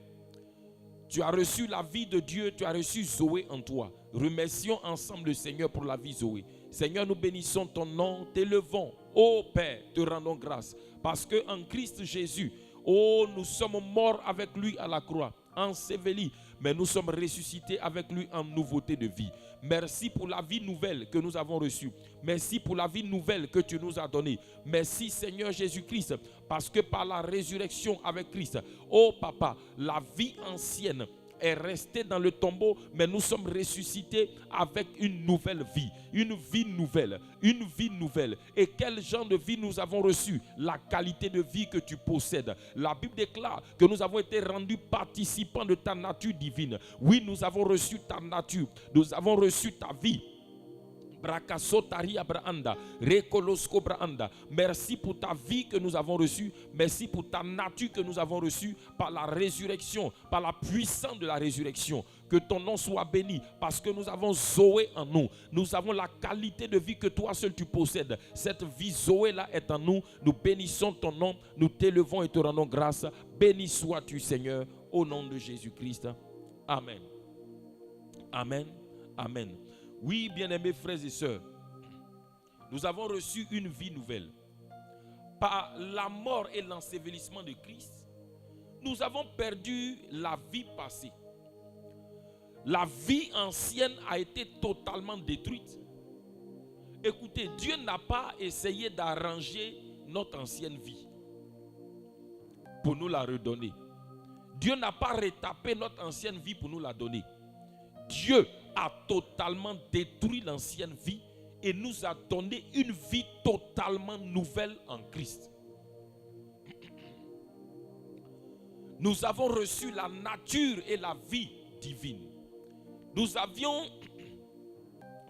S2: Tu as reçu la vie de Dieu, tu as reçu Zoé en toi. Remercions ensemble le Seigneur pour la vie Zoé. Seigneur, nous bénissons ton nom, t'élevons. Ô Père, te rendons grâce. Parce qu'en Christ Jésus, nous sommes morts avec lui à la croix, ensevelis, mais nous sommes ressuscités avec lui en nouveauté de vie. Merci pour la vie nouvelle que nous avons reçue. Merci pour la vie nouvelle que tu nous as donnée. Merci Seigneur Jésus-Christ, parce que par la résurrection avec Christ, oh Papa, la vie ancienne est restée dans le tombeau, mais nous sommes ressuscités avec une nouvelle vie. Une vie nouvelle. Une vie nouvelle. Et quel genre de vie nous avons reçu? La qualité de vie que tu possèdes. La Bible déclare que nous avons été rendus participants de ta nature divine. Oui, nous avons reçu ta nature. Nous avons reçu ta vie. Merci pour ta vie que nous avons reçue. Merci pour ta nature que nous avons reçue par la résurrection, par la puissance de la résurrection. Que ton nom soit béni parce que nous avons Zoé en nous. Nous avons la qualité de vie que toi seul tu possèdes. Cette vie Zoé là est en nous. Nous bénissons ton nom. Nous t'élevons et te rendons grâce. Béni sois-tu Seigneur au nom de Jésus-Christ. Amen. Amen. Amen. Oui, bien-aimés frères et sœurs, nous avons reçu une vie nouvelle. Par la mort et l'ensevelissement de Christ, nous avons perdu la vie passée. La vie ancienne a été totalement détruite. Écoutez, Dieu n'a pas essayé d'arranger notre ancienne vie pour nous la redonner. Dieu n'a pas retapé notre ancienne vie pour nous la donner. Dieu a totalement détruit l'ancienne vie et nous a donné une vie totalement nouvelle en Christ. Nous avons reçu la nature et la vie divine. Nous avions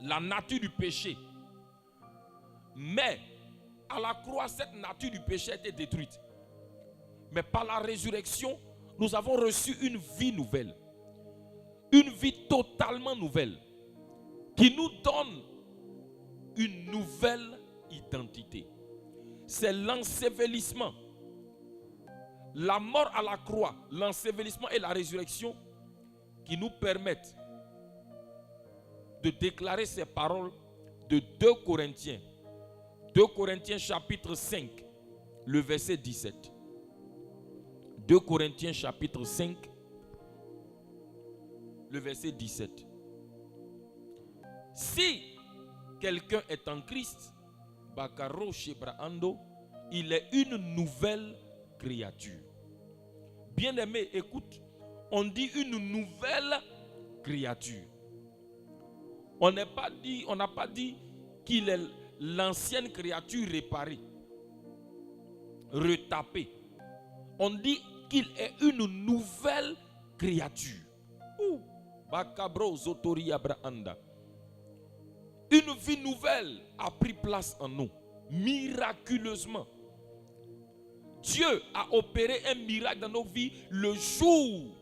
S2: la nature du péché. Mais à la croix, cette nature du péché a été détruite. Mais par la résurrection, nous avons reçu une vie nouvelle. Une vie totalement nouvelle qui nous donne une nouvelle identité. C'est l'ensevelissement, la mort à la croix, l'ensevelissement et la résurrection qui nous permettent de déclarer ces paroles de 2 Corinthiens. 2 Corinthiens chapitre 5, le verset 17. 2 Corinthiens chapitre 5, le verset 17. Si quelqu'un est en Christ, Bakaro Shebraando, il est une nouvelle créature. Bien-aimé, écoute, on dit une nouvelle créature. On n'a pas dit qu'il est l'ancienne créature réparée, retapée. On dit qu'il est une nouvelle créature. Une vie nouvelle a pris place en nous, miraculeusement. Dieu a opéré un miracle dans nos vies le jour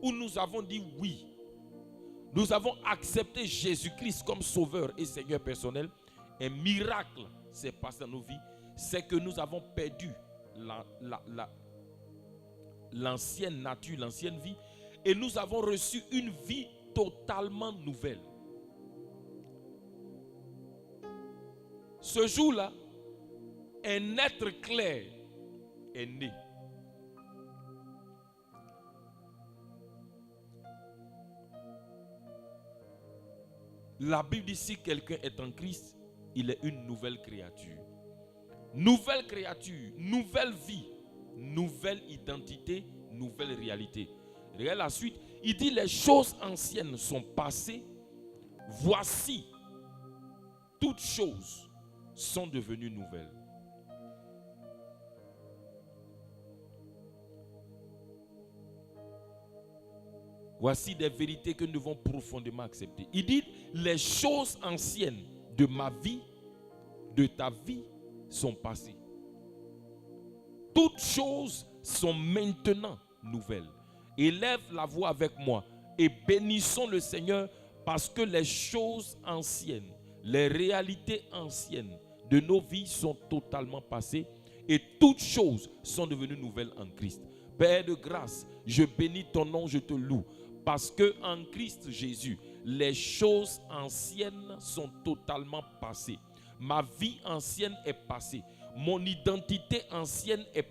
S2: où nous avons dit oui. Nous avons accepté Jésus-Christ comme sauveur et Seigneur personnel. Un miracle s'est passé dans nos vies. C'est que nous avons perdu l'ancienne nature, l'ancienne vie. Et nous avons reçu une vie totalement nouvelle. Ce jour-là, un être clair est né. La Bible dit si quelqu'un est en Christ, il est une nouvelle créature. Nouvelle créature, nouvelle vie, nouvelle identité, nouvelle réalité. Regarde la suite, il dit les choses anciennes sont passées, voici, toutes choses sont devenues nouvelles. Voici des vérités que nous devons profondément accepter. Il dit les choses anciennes de ma vie, de ta vie sont passées. Toutes choses sont maintenant nouvelle. Élève la voix avec moi et bénissons le Seigneur parce que les choses anciennes, les réalités anciennes de nos vies sont totalement passées et toutes choses sont devenues nouvelles en Christ. Père de grâce, je bénis ton nom, je te loue parce que en Christ Jésus, les choses anciennes sont totalement passées. Ma vie ancienne est passée. Mon identité ancienne est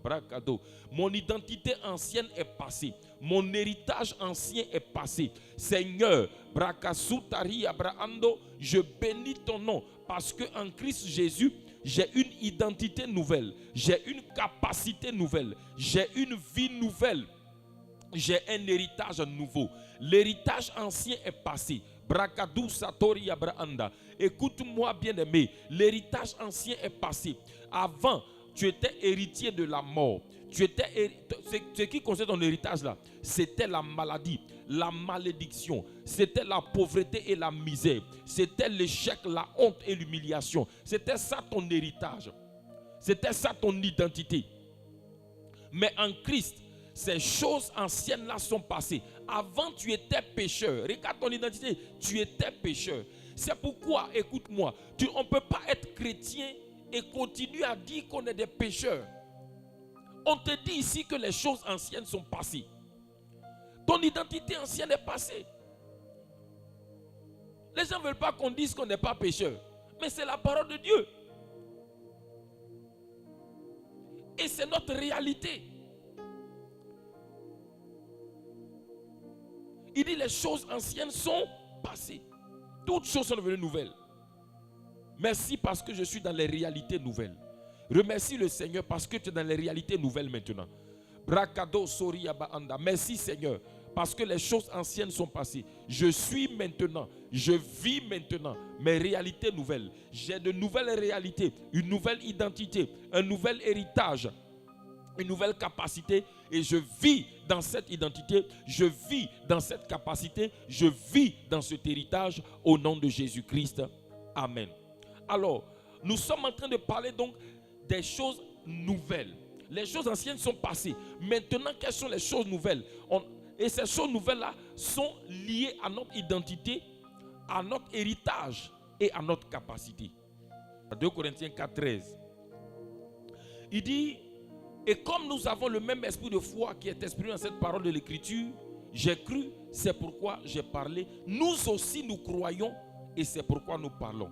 S2: bracado. Mon identité ancienne est passée. Mon héritage ancien est passé. Seigneur, bracasutari abraando, je bénis ton nom parce que en Christ Jésus, j'ai une identité nouvelle, j'ai une capacité nouvelle, j'ai une vie nouvelle, j'ai un héritage nouveau. L'héritage ancien est passé. Brakadou Satori Abrahanda. Écoute-moi bien-aimé, l'héritage ancien est passé. Avant, tu étais héritier de la mort. Ce qui concerne ton héritage là, c'était la maladie, la malédiction, c'était la pauvreté et la misère, c'était l'échec, la honte et l'humiliation. C'était ça ton héritage. C'était ça ton identité. Mais en Christ, ces choses anciennes-là sont passées. Avant, tu étais pécheur. Regarde ton identité. Tu étais pécheur. C'est pourquoi, écoute-moi, on ne peut pas être chrétien et continuer à dire qu'on est des pécheurs. On te dit ici que les choses anciennes sont passées. Ton identité ancienne est passée. Les gens ne veulent pas qu'on dise qu'on n'est pas pécheur. Mais c'est la parole de Dieu. Et c'est notre réalité. Il dit les choses anciennes sont passées. Toutes choses sont devenues nouvelles. Merci parce que je suis dans les réalités nouvelles. Remercie le Seigneur parce que tu es dans les réalités nouvelles maintenant. Brakado Sori Abaanda. Merci Seigneur parce que les choses anciennes sont passées. Je suis maintenant, je vis maintenant mes réalités nouvelles. J'ai de nouvelles réalités, une nouvelle identité, un nouvel héritage, une nouvelle capacité et je vis dans cette identité, je vis dans cette capacité, je vis dans cet héritage au nom de Jésus-Christ. Amen. Alors, nous sommes en train de parler donc des choses nouvelles. Les choses anciennes sont passées. Maintenant, quelles sont les choses nouvelles? Et ces choses nouvelles-là sont liées à notre identité, à notre héritage et à notre capacité. 2 Corinthiens 4,13. Il dit, et comme nous avons le même esprit de foi qui est exprimé dans cette parole de l'Écriture, j'ai cru, c'est pourquoi j'ai parlé. Nous aussi nous croyons et c'est pourquoi nous parlons.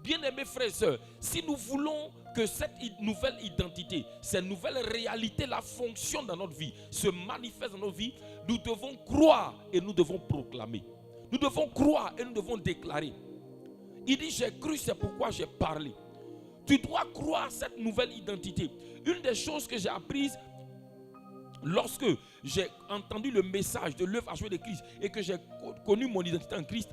S2: Bien-aimés frères et sœurs, si nous voulons que cette nouvelle identité, cette nouvelle réalité-là fonctionne dans notre vie, se manifeste dans notre vie, nous devons croire et nous devons proclamer. Nous devons croire et nous devons déclarer. Il dit, j'ai cru, c'est pourquoi j'ai parlé. Tu dois croire cette nouvelle identité. Une des choses que j'ai apprises lorsque j'ai entendu le message de l'œuvre achevée de Christ et que j'ai connu mon identité en Christ,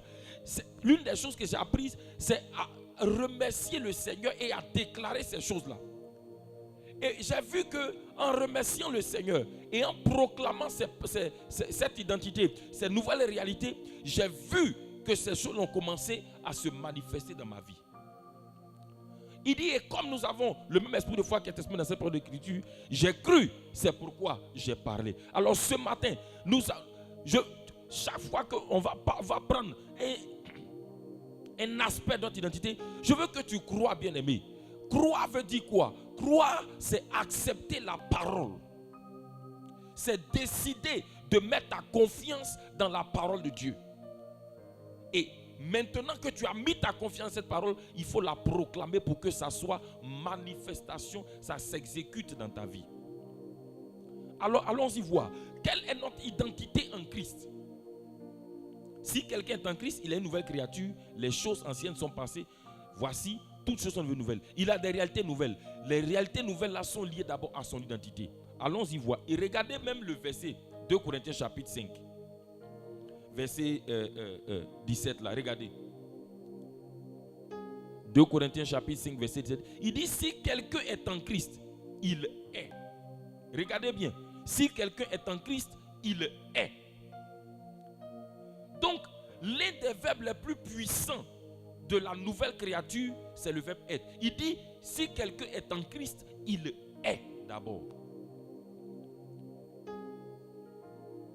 S2: l'une des choses que j'ai apprises, c'est à remercier le Seigneur et à déclarer ces choses-là. Et j'ai vu que en remerciant le Seigneur et en proclamant cette identité, ces nouvelles réalités, j'ai vu que ces choses ont commencé à se manifester dans ma vie. Il dit, et comme nous avons le même esprit de foi qui est exprimé dans cette parole d'écriture, j'ai cru, c'est pourquoi j'ai parlé. Alors ce matin, chaque fois qu'on va prendre un aspect de notre identité, je veux que tu crois, bien-aimé. Croire veut dire quoi? Croire, c'est accepter la parole. C'est décider de mettre ta confiance dans la parole de Dieu. Et maintenant que tu as mis ta confiance dans cette parole, il faut la proclamer pour que ça soit manifestation, ça s'exécute dans ta vie. Alors allons-y voir. Quelle est notre identité en Christ? Si quelqu'un est en Christ, il est une nouvelle créature. Les choses anciennes sont passées. Voici, toutes choses sont devenues nouvelles. Il a des réalités nouvelles. Les réalités nouvelles là sont liées d'abord à son identité. Allons-y voir. Et regardez même le verset 2 Corinthiens chapitre 5. Verset 17 là, regardez. 2 Corinthiens chapitre 5 verset 17. Il dit, si quelqu'un est en Christ, il est. Regardez bien. Si quelqu'un est en Christ, il est. Donc, l'un des verbes les plus puissants de la nouvelle créature, c'est le verbe être. Il dit, si quelqu'un est en Christ, il est d'abord.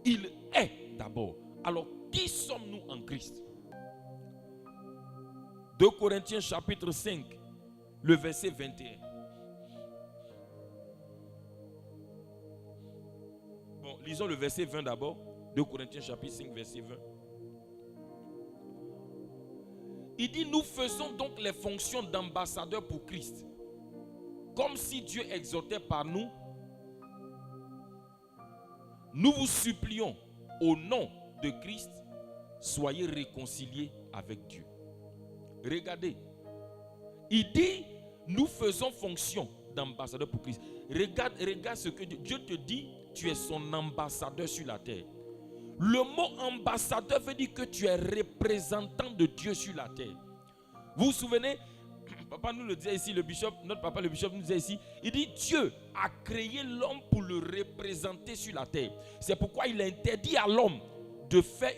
S2: Il est d'abord. Alors, qui sommes-nous en Christ? 2 Corinthiens chapitre 5, le verset 21. Bon, lisons le verset 20 d'abord. 2 Corinthiens chapitre 5, verset 20. Il dit, nous faisons donc les fonctions d'ambassadeurs pour Christ. Comme si Dieu exhortait par nous. Nous vous supplions au nom de Christ, soyez réconciliés avec Dieu. Regardez. Il dit, nous faisons fonction d'ambassadeur pour Christ. Regarde ce que Dieu te dit, tu es son ambassadeur sur la terre. Le mot ambassadeur veut dire que tu es représentant de Dieu sur la terre. Vous vous souvenez, papa nous le disait ici, notre papa le bishop nous disait ici, il dit Dieu a créé l'homme pour le représenter sur la terre. C'est pourquoi il a interdit à l'homme de faire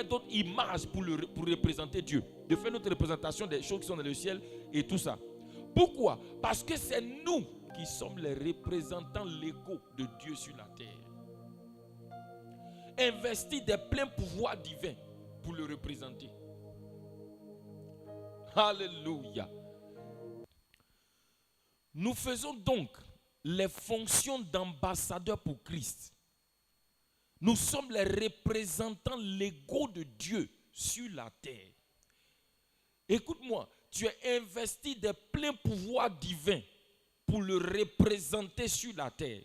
S2: d'autres images pour représenter Dieu. De faire notre représentation des choses qui sont dans le ciel et tout ça. Pourquoi? Parce que c'est nous qui sommes les représentants légaux de Dieu sur la terre. Investis des pleins pouvoirs divins pour le représenter. Alléluia. Nous faisons donc les fonctions d'ambassadeurs pour Christ. Nous sommes les représentants légaux de Dieu sur la terre. Écoute-moi, tu es investi des pleins pouvoirs divins pour le représenter sur la terre.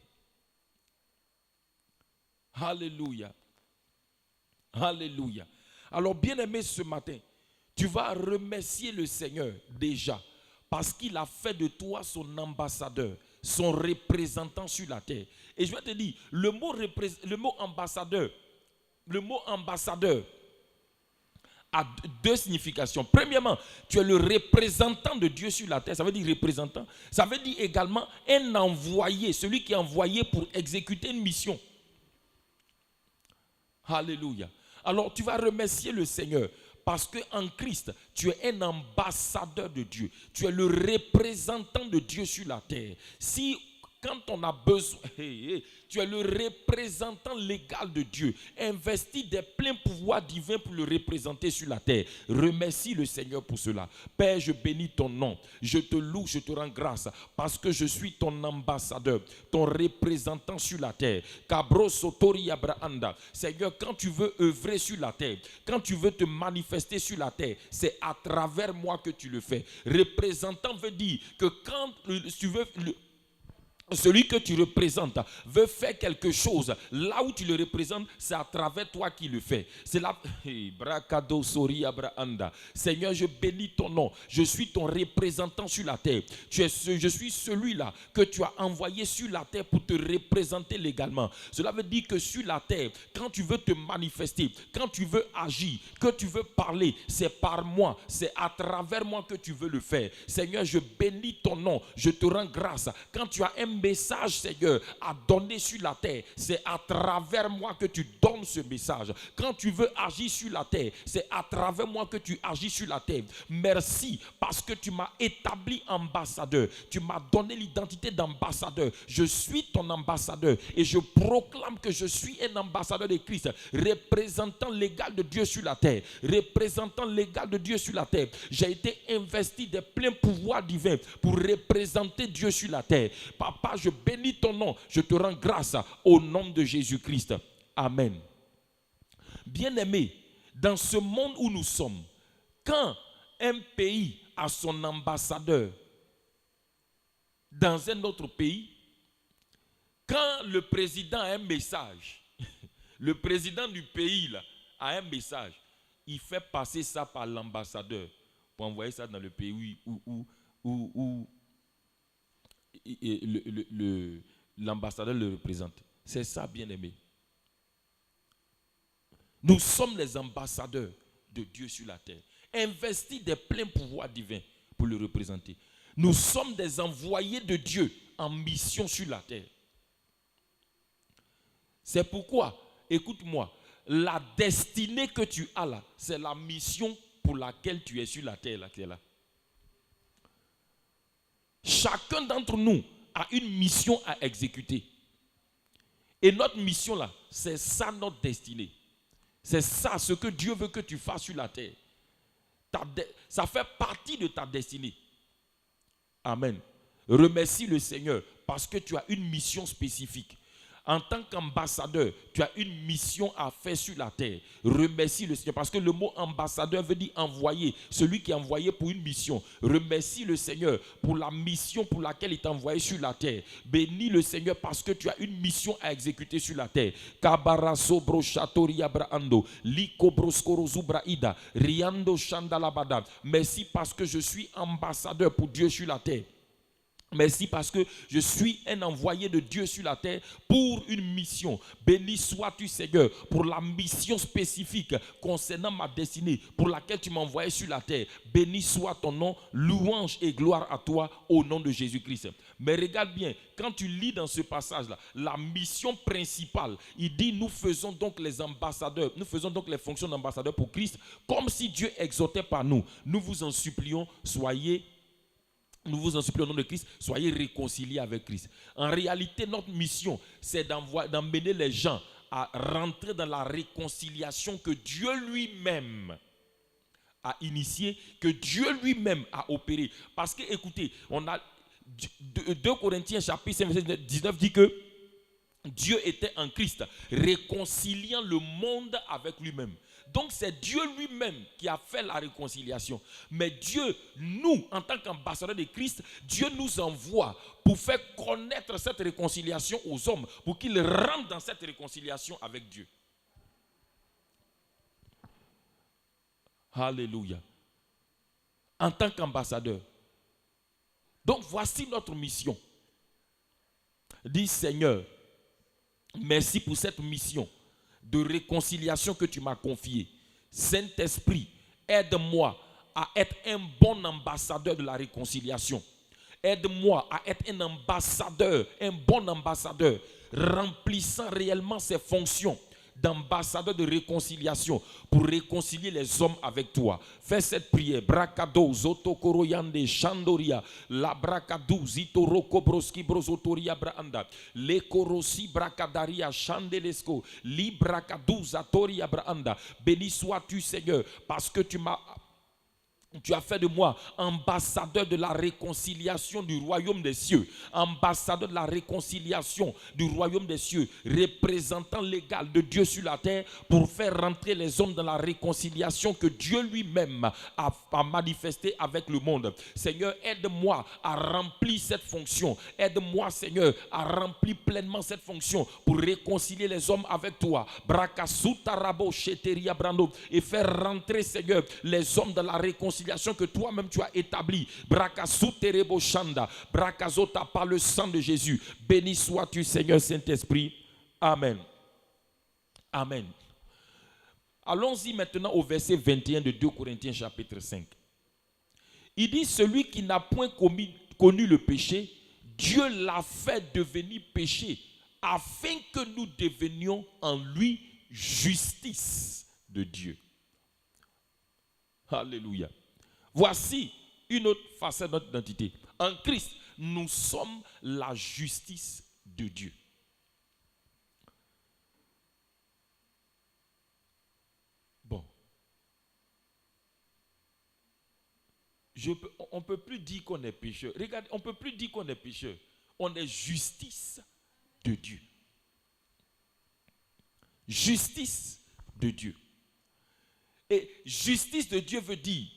S2: Alléluia. Alléluia. Alors, bien-aimé, ce matin, tu vas remercier le Seigneur déjà parce qu'il a fait de toi son ambassadeur, son représentant sur la terre. Et je vais te dire, le mot ambassadeur a deux significations. Premièrement, tu es le représentant de Dieu sur la terre. Ça veut dire représentant. Ça veut dire également un envoyé, celui qui est envoyé pour exécuter une mission. Alléluia. Alors tu vas remercier le Seigneur parce qu'en Christ, tu es un ambassadeur de Dieu. Tu es le représentant de Dieu sur la terre. Quand on a besoin, tu es le représentant légal de Dieu, investi des pleins pouvoirs divins pour le représenter sur la terre. Remercie le Seigneur pour cela. Père, je bénis ton nom. Je te loue, je te rends grâce parce que je suis ton ambassadeur, ton représentant sur la terre. Kabro Sotori Abrahanda. Seigneur, quand tu veux œuvrer sur la terre, quand tu veux te manifester sur la terre, c'est à travers moi que tu le fais. Représentant veut dire que quand tu veux... Celui que tu représentes veut faire quelque chose. Là où tu le représentes, c'est à travers toi qu'il le fait. C'est là. Seigneur, je bénis ton nom. Je suis ton représentant sur la terre. Je suis celui-là que tu as envoyé sur la terre pour te représenter légalement. Cela veut dire que sur la terre, quand tu veux te manifester, quand tu veux agir, que tu veux parler, c'est par moi, c'est à travers moi que tu veux le faire. Seigneur, je bénis ton nom. Je te rends grâce. Quand tu as un message, Seigneur, à donner sur la terre, c'est à travers moi que tu donnes ce message. Quand tu veux agir sur la terre, c'est à travers moi que tu agis sur la terre. Merci parce que tu m'as établi ambassadeur. Tu m'as donné l'identité d'ambassadeur. Je suis ton ambassadeur et je proclame que je suis un ambassadeur de Christ, représentant légal de Dieu sur la terre. Représentant légal de Dieu sur la terre. J'ai été investi des pleins pouvoirs divins pour représenter Dieu sur la terre. Papa, je bénis ton nom. Je te rends grâce au nom de Jésus-Christ. Amen. Bien-aimé, dans ce monde où nous sommes, quand un pays a son ambassadeur dans un autre pays, quand le président a un message, le président du pays là, a un message, il fait passer ça par l'ambassadeur pour envoyer ça dans le pays où l'ambassadeur le représente. C'est ça, bien-aimé. Nous sommes les ambassadeurs de Dieu sur la terre, investis des pleins pouvoirs divins pour le représenter. Nous sommes des envoyés de Dieu en mission sur la terre. C'est pourquoi, écoute-moi, la destinée que tu as là, c'est la mission pour laquelle tu es sur la terre là, qui est là. Chacun d'entre nous a une mission à exécuter. Et notre mission là, c'est ça notre destinée. C'est ça ce que Dieu veut que tu fasses sur la terre. Ça fait partie de ta destinée. Amen. Remercie le Seigneur parce que tu as une mission spécifique. En tant qu'ambassadeur, tu as une mission à faire sur la terre. Remercie le Seigneur parce que le mot ambassadeur veut dire envoyé. Celui qui est envoyé pour une mission. Remercie le Seigneur pour la mission pour laquelle il t'a envoyé sur la terre. Bénis le Seigneur parce que tu as une mission à exécuter sur la terre. Kabaraso brochatoria braando, liko broskorozu braida, riando chandalabada. Merci parce que je suis ambassadeur pour Dieu sur la terre. Merci parce que je suis un envoyé de Dieu sur la terre pour une mission. Béni sois-tu Seigneur pour la mission spécifique concernant ma destinée pour laquelle tu m'as envoyé sur la terre. Béni soit ton nom, louange et gloire à toi au nom de Jésus-Christ. Mais regarde bien, quand tu lis dans ce passage-là, la mission principale, il dit nous faisons donc les ambassadeurs, nous faisons donc les fonctions d'ambassadeurs pour Christ comme si Dieu exhortait par nous. Nous vous en supplions, nous vous en supplions au nom de Christ, soyez réconciliés avec Christ. En réalité, notre mission, c'est d'emmener les gens à rentrer dans la réconciliation que Dieu lui-même a initiée, que Dieu lui-même a opérée. Parce que, écoutez, on a 2 Corinthiens chapitre 5, verset 19 dit que Dieu était en Christ, réconciliant le monde avec lui-même. Donc c'est Dieu lui-même qui a fait la réconciliation. Mais Dieu, nous, en tant qu'ambassadeurs de Christ, Dieu nous envoie pour faire connaître cette réconciliation aux hommes, pour qu'ils rentrent dans cette réconciliation avec Dieu. Alléluia. En tant qu'ambassadeur. Donc voici notre mission. Dis Seigneur, merci pour cette mission de réconciliation que tu m'as confiée. Saint-Esprit, aide-moi à être un bon ambassadeur de la réconciliation. Aide-moi à être un ambassadeur, un bon ambassadeur, remplissant réellement ses fonctions d'ambassadeur de réconciliation pour réconcilier les hommes avec toi. Fais cette prière. Bracado, zotokoroyande, chandoria, la bracadou, zitoroko broski brozotoria braanda, le korosi bracadaria, chandelesco, li bracadou, zatoria braanda. Béni sois-tu, Seigneur, parce que tu as fait de moi ambassadeur de la réconciliation du royaume des cieux. Ambassadeur de la réconciliation du royaume des cieux. Représentant légal de Dieu sur la terre pour faire rentrer les hommes dans la réconciliation que Dieu lui-même a manifestée avec le monde. Seigneur, aide-moi à remplir cette fonction. Aide-moi, Seigneur, à remplir pleinement cette fonction pour réconcilier les hommes avec toi. Et faire rentrer, Seigneur, les hommes dans la réconciliation que toi-même tu as établi. Brakasuterebo Shanda, Brakazota par le sang de Jésus. Béni sois-tu, Seigneur Saint-Esprit. Amen. Amen. Allons-y maintenant au verset 21 de 2 Corinthiens chapitre 5. Il dit, celui qui n'a point connu le péché, Dieu l'a fait devenir péché, afin que nous devenions en lui justice de Dieu. Alléluia. Voici une autre facette de notre identité. En Christ, nous sommes la justice de Dieu. Bon. On ne peut plus dire qu'on est pécheur. Regardez, on ne peut plus dire qu'on est pécheur. On est justice de Dieu. Justice de Dieu. Et justice de Dieu veut dire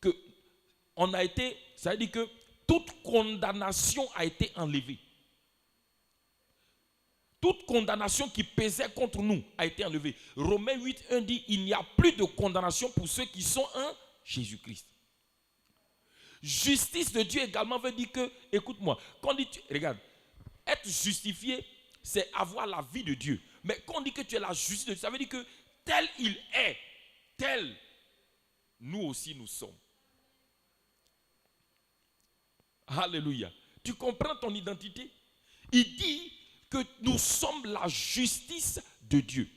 S2: que on a été, ça veut dire que toute condamnation a été enlevée. Toute condamnation qui pesait contre nous a été enlevée. Romains 8:1 dit, il n'y a plus de condamnation pour ceux qui sont en Jésus-Christ. Justice de Dieu également veut dire que, écoute-moi, quand on dit, regarde, être justifié, c'est avoir la vie de Dieu. Mais quand on dit que tu es la justice de Dieu, ça veut dire que tel il est, tel nous aussi nous sommes. Alléluia. Tu comprends ton identité? Il dit que nous sommes la justice de Dieu.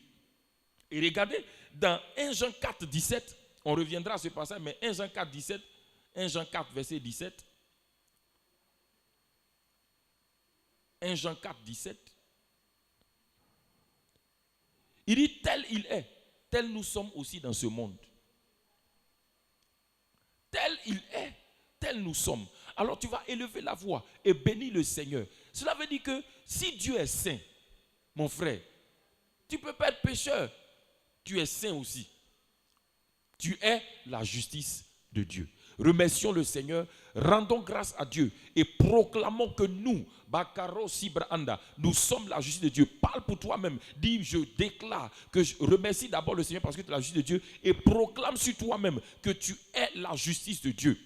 S2: Et regardez, dans 1 Jean 4, 17, on reviendra à ce passage, mais 1 Jean 4, 17, 1 Jean 4, verset 17. 1 Jean 4, 17. Il dit tel il est, tel nous sommes aussi dans ce monde. Tel il est, tel nous sommes. Alors tu vas élever la voix et bénir le Seigneur. Cela veut dire que si Dieu est saint, mon frère, tu ne peux pas être pécheur. Tu es saint aussi. Tu es la justice de Dieu. Remercions le Seigneur, rendons grâce à Dieu et proclamons que nous, Bakaro Sibranda, nous sommes la justice de Dieu. Parle pour toi-même, dis je déclare que je remercie d'abord le Seigneur parce que tu es la justice de Dieu et proclame sur toi-même que tu es la justice de Dieu.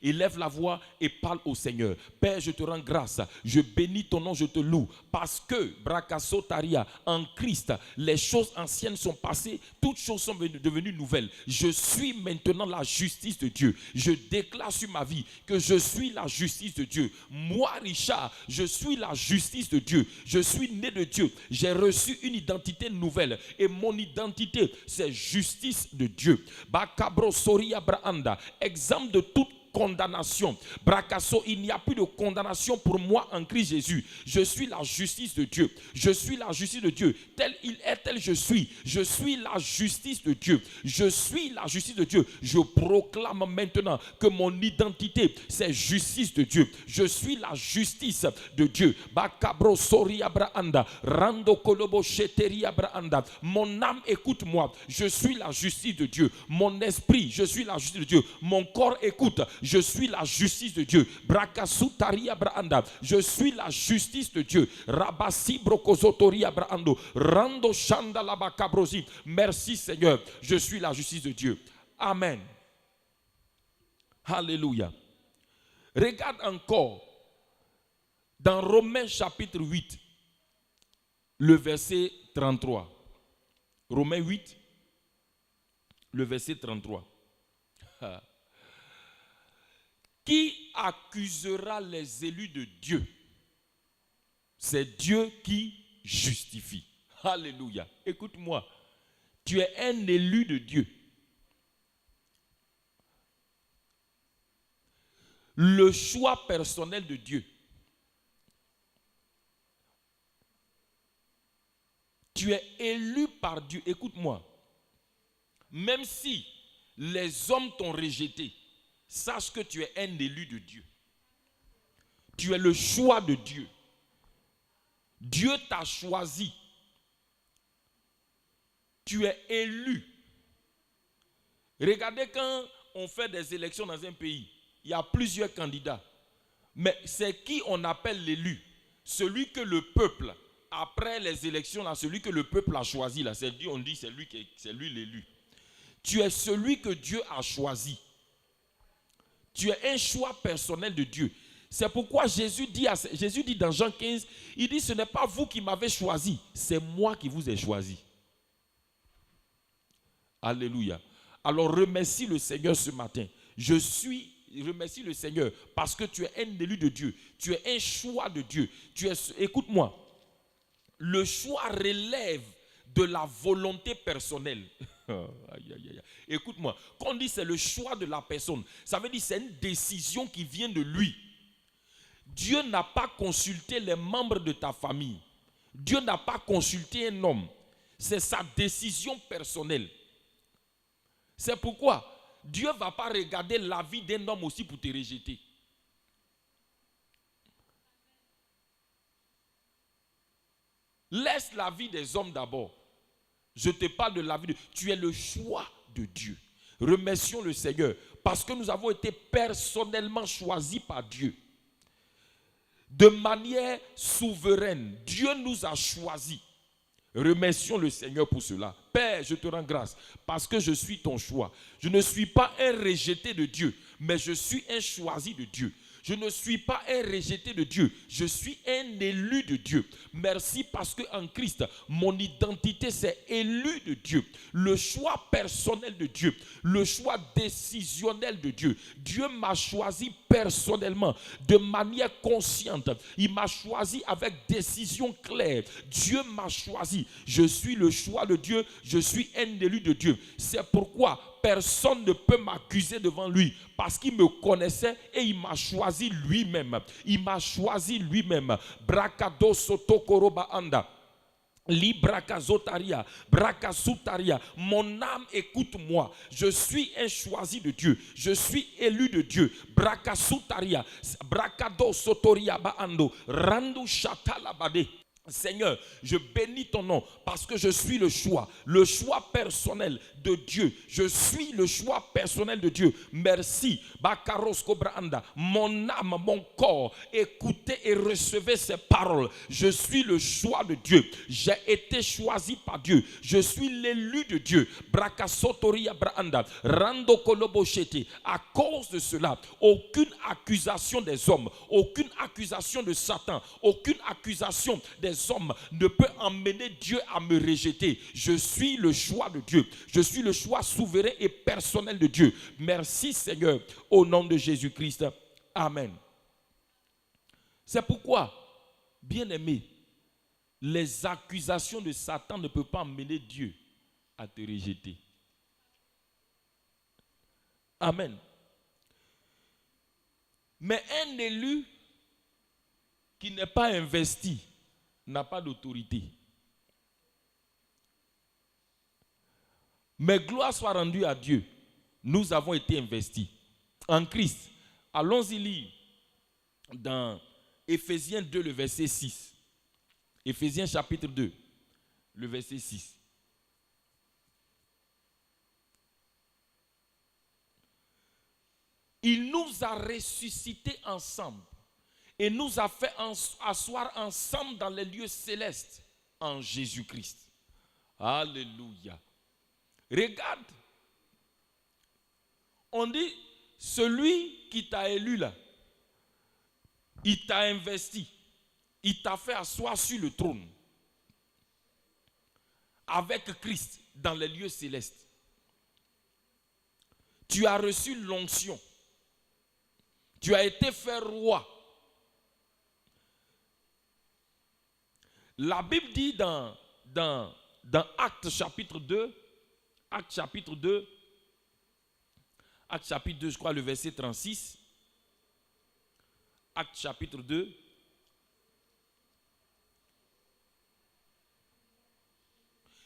S2: Élève la voix et parle au Seigneur. Père, je te rends grâce. Je bénis ton nom, je te loue. Parce que, Brakasotaria, en Christ, les choses anciennes sont passées. Toutes choses sont devenues nouvelles. Je suis maintenant la justice de Dieu. Je déclare sur ma vie que je suis la justice de Dieu. Moi, Richard, je suis la justice de Dieu. Je suis né de Dieu. J'ai reçu une identité nouvelle. Et mon identité, c'est justice de Dieu. Bakabro Soria Braanda. Exemple de toute condamnation. Brakasso, il n'y a plus de condamnation pour moi en Christ Jésus. Je suis la justice de Dieu. Je suis la justice de Dieu. Tel il est, tel je suis. Je suis la justice de Dieu. Je suis la justice de Dieu. Je proclame maintenant que mon identité, c'est justice de Dieu. Je suis la justice de Dieu. Bakabro Soria Braanda. Rando Kolobo Sheteria Braanda. Mon âme, écoute-moi. Je suis la justice de Dieu. Mon esprit, je suis la justice de Dieu. Mon corps, écoute. Je suis la justice de Dieu. Brakasutaria Braanda. Je suis la justice de Dieu. Rabasi Brokozotoria Braando. Rando Shanda Labakabrosi. Merci Seigneur. Je suis la justice de Dieu. Amen. Alléluia. Regarde encore dans Romains chapitre 8, le verset 33. Romains 8, le verset 33. Qui accusera les élus de Dieu? C'est Dieu qui justifie. Alléluia. Écoute-moi. Tu es un élu de Dieu. Le choix personnel de Dieu. Tu es élu par Dieu. Écoute-moi. Même si les hommes t'ont rejeté, sache que tu es un élu de Dieu. Tu es le choix de Dieu. Dieu t'a choisi. Tu es élu. Regardez quand on fait des élections dans un pays, il y a plusieurs candidats. Mais c'est qui on appelle l'élu? Celui que le peuple, après les élections, là, celui que le peuple a choisi, là, on dit c'est lui l'élu. Tu es celui que Dieu a choisi. Tu es un choix personnel de Dieu. C'est pourquoi Jésus dit dans Jean 15, il dit, ce n'est pas vous qui m'avez choisi, c'est moi qui vous ai choisi. Alléluia. Alors remercie le Seigneur ce matin. Remercie le Seigneur parce que tu es un élu de Dieu. Tu es un choix de Dieu. Écoute-moi, le choix relève de la volonté personnelle. Écoute-moi, quand on dit c'est le choix de la personne, ça veut dire c'est une décision qui vient de lui. Dieu n'a pas consulté les membres de ta famille. Dieu n'a pas consulté un homme. C'est sa décision personnelle. C'est pourquoi Dieu ne va pas regarder la vie d'un homme aussi pour te rejeter. Laisse la vie des hommes d'abord. Je te parle de la vie de... Tu es le choix de Dieu. Remercions le Seigneur parce que nous avons été personnellement choisis par Dieu. De manière souveraine, Dieu nous a choisis. Remercions le Seigneur pour cela. Père, je te rends grâce parce que je suis ton choix. Je ne suis pas un rejeté de Dieu, mais je suis un choisi de Dieu. Je ne suis pas un rejeté de Dieu. Je suis un élu de Dieu. Merci parce qu'en Christ, mon identité, c'est élu de Dieu. Le choix personnel de Dieu. Le choix décisionnel de Dieu. Dieu m'a choisi personnellement, de manière consciente. Il m'a choisi avec décision claire. Dieu m'a choisi. Je suis le choix de Dieu. Je suis un élu de Dieu. C'est pourquoi personne ne peut m'accuser devant lui parce qu'il me connaissait et il m'a choisi lui-même. Il m'a choisi lui-même. Brakado Sotokoroba Anda. Librakazotaria, brakasutaria. Mon âme, écoute-moi. Je suis un choisi de Dieu. Je suis élu de Dieu. Brakasutaria, brakado sotoria baando, randu shatalabade. Seigneur, je bénis ton nom parce que je suis le choix personnel de Dieu. Je suis le choix personnel de Dieu. Merci. Bakarosko Branda. Mon âme, mon corps, écoutez et recevez ces paroles. Je suis le choix de Dieu. J'ai été choisi par Dieu. Je suis l'élu de Dieu. Brakasotoria Branda. Rando Koloboshete. À cause de cela, aucune accusation des hommes, aucune accusation de Satan, aucune accusation des hommes ne peut emmener Dieu à me rejeter. Je suis le choix de Dieu. Je suis le choix souverain et personnel de Dieu. Merci Seigneur, au nom de Jésus-Christ. Amen. C'est pourquoi, bien-aimé, les accusations de Satan ne peuvent pas emmener Dieu à te rejeter. Amen. Mais un élu qui n'est pas investi n'a pas d'autorité. Mais gloire soit rendue à Dieu. Nous avons été investis en Christ. Allons-y lire dans Éphésiens 2, le verset 6. Éphésiens chapitre 2, le verset 6. Il nous a ressuscités ensemble et nous a fait asseoir ensemble dans les lieux célestes en Jésus-Christ. Alléluia. Regarde. On dit, celui qui t'a élu là, il t'a investi. Il t'a fait asseoir sur le trône avec Christ dans les lieux célestes. Tu as reçu l'onction. Tu as été fait roi. La Bible dit dans Actes chapitre 2, Actes chapitre 2, je crois le verset 36. Actes chapitre 2.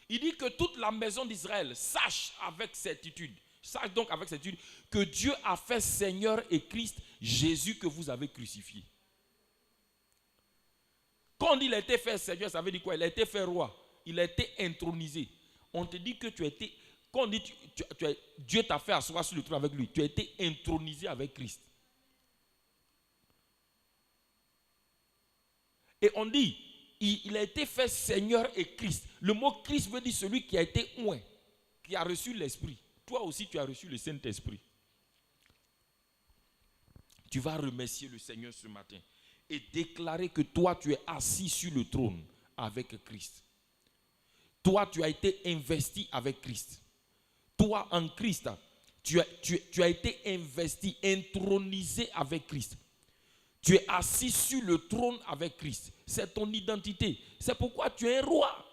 S2: Il dit que toute la maison d'Israël sache donc avec certitude que Dieu a fait Seigneur et Christ Jésus que vous avez crucifié. Quand on dit qu'il a été fait Seigneur, ça veut dire quoi? Il a été fait roi. Il a été intronisé. On te dit que tu as été, quand on dit Dieu t'a fait asseoir sur le trône avec lui, tu as été intronisé avec Christ. Et on dit, il a été fait Seigneur et Christ. Le mot Christ veut dire celui qui a été oint, qui a reçu l'Esprit. Toi aussi, tu as reçu le Saint-Esprit. Tu vas remercier le Seigneur ce matin et déclarer que toi, tu es assis sur le trône avec Christ. Toi, tu as été investi avec Christ. Toi, en Christ, tu as été investi, intronisé avec Christ. Tu es assis sur le trône avec Christ. C'est ton identité. C'est pourquoi tu es un roi.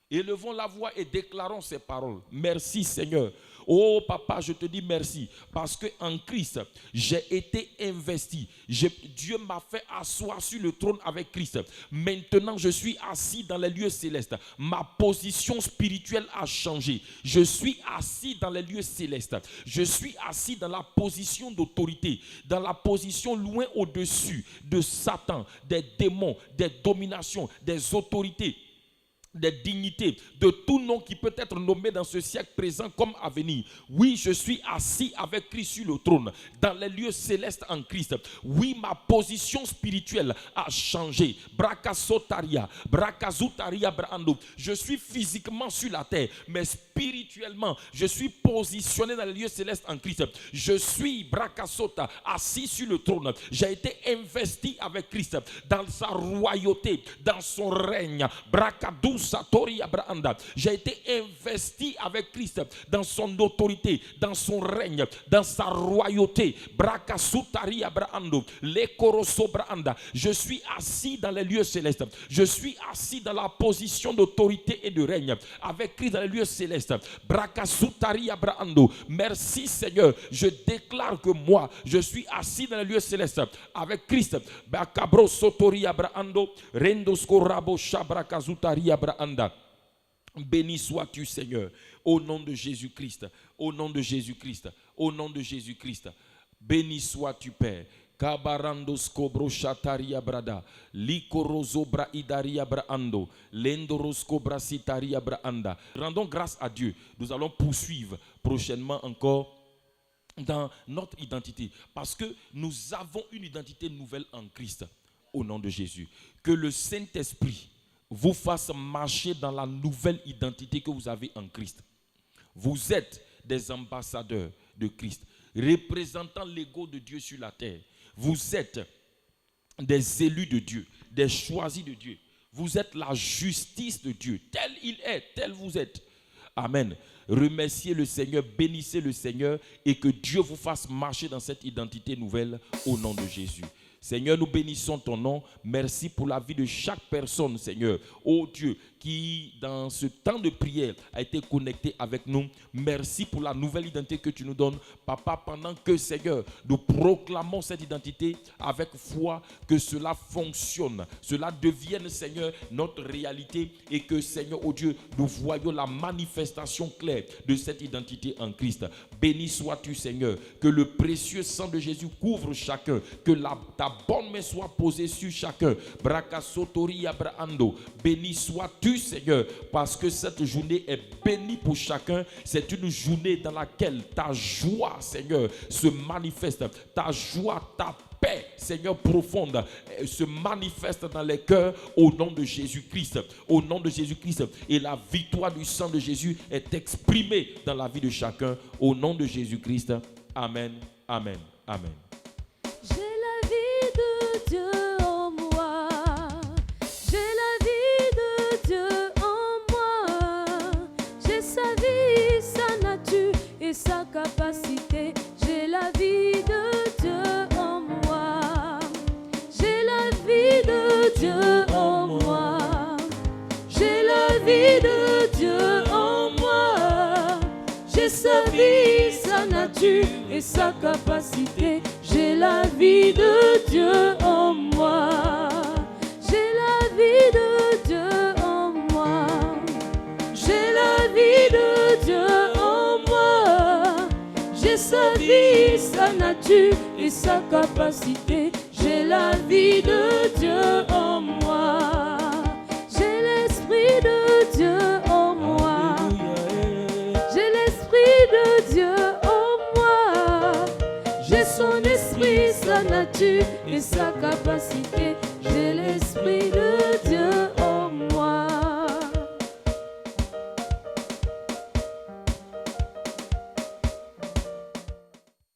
S2: Élevons la voix et déclarons ces paroles. Merci Seigneur. Oh papa, je te dis merci parce que en Christ, j'ai été investi. Dieu m'a fait asseoir sur le trône avec Christ. Maintenant, je suis assis dans les lieux célestes. Ma position spirituelle a changé. Je suis assis dans les lieux célestes. Je suis assis dans la position d'autorité, dans la position loin au-dessus de Satan, des démons, des dominations, des autorités, des dignités, de tout nom qui peut être nommé dans ce siècle présent comme à venir. Oui, je suis assis avec Christ sur le trône, dans les lieux célestes en Christ. Oui, ma position spirituelle a changé. Brakasotaria, brakazutaria brando. Je suis physiquement sur la terre, mais spirituellement, je suis positionné dans les lieux célestes en Christ. Je suis brakasota, assis sur le trône. J'ai été investi avec Christ dans sa royauté, dans son règne. Brakadou Satori Abrahanda. J'ai été investi avec Christ dans son autorité, dans son règne, dans sa royauté. Brakasutari Abrahando, Lekoroso Brahanda. Je suis assis dans les lieux célestes. Je suis assis dans la position d'autorité et de règne avec Christ dans les lieux célestes. Christ. Brakasutaria Brando. Merci Seigneur. Je déclare que moi, je suis assis dans les lieux célestes avec Christ. Bakabro Sotoria Brando. Rendosko Rabo Shabrakazutaria Branda. Béni sois-tu Seigneur. Au nom de Jésus-Christ. Au nom de Jésus-Christ. Au nom de Jésus-Christ. Béni sois-tu Père. Kabarandos kobro shataria brada, likorozo bra idaria braando, lendoros kobra sitaria braanda. Rendons grâce à Dieu. Nous allons poursuivre prochainement encore dans notre identité, parce que nous avons une identité nouvelle en Christ. Au nom de Jésus, que le Saint-Esprit vous fasse marcher dans la nouvelle identité que vous avez en Christ. Vous êtes des ambassadeurs de Christ, représentant l'ego de Dieu sur la terre. Vous êtes des élus de Dieu, des choisis de Dieu. Vous êtes la justice de Dieu. Tel il est, tel vous êtes. Amen. Remerciez le Seigneur, bénissez le Seigneur et que Dieu vous fasse marcher dans cette identité nouvelle au nom de Jésus. Seigneur, nous bénissons ton nom. Merci pour la vie de chaque personne, Seigneur. Oh Dieu, qui dans ce temps de prière a été connecté avec nous. Merci pour la nouvelle identité que tu nous donnes. Papa, pendant que, Seigneur, nous proclamons cette identité avec foi, que cela fonctionne. Cela devienne, Seigneur, notre réalité et que, Seigneur, oh Dieu, nous voyons la manifestation claire de cette identité en Christ. Béni sois-tu, Seigneur. Que le précieux sang de Jésus couvre chacun. Que ta bonne main soit posée sur chacun. Brakasotori Abrahando. Béni sois-tu, Seigneur, parce que cette journée est bénie pour chacun. C'est une journée dans laquelle ta joie, Seigneur, se manifeste. Ta joie, ta paix, Seigneur, profonde, se manifeste dans les cœurs au nom de Jésus-Christ. Au nom de Jésus-Christ. Et la victoire du sang de Jésus est exprimée dans la vie de chacun. Au nom de Jésus-Christ. Amen. Amen. Amen.
S1: J'ai la vie de Dieu en moi. J'ai la vie de Dieu en moi. J'ai sa vie, sa nature et sa capacité. J'ai la vie de Dieu en moi. J'ai la vie de Dieu en moi. J'ai la vie de Dieu en moi. J'ai sa vie, sa nature et sa capacité. J'ai la vie de Dieu en moi. J'ai la vie de Dieu en moi. J'ai la vie de Dieu en moi. J'ai sa vie, sa nature et sa capacité. J'ai la vie de Dieu en moi. J'ai l'esprit de Dieu en moi. J'ai l'esprit de Dieu en moi. J'ai son esprit, sa nature et sa capacité. J'ai l'esprit de Dieu.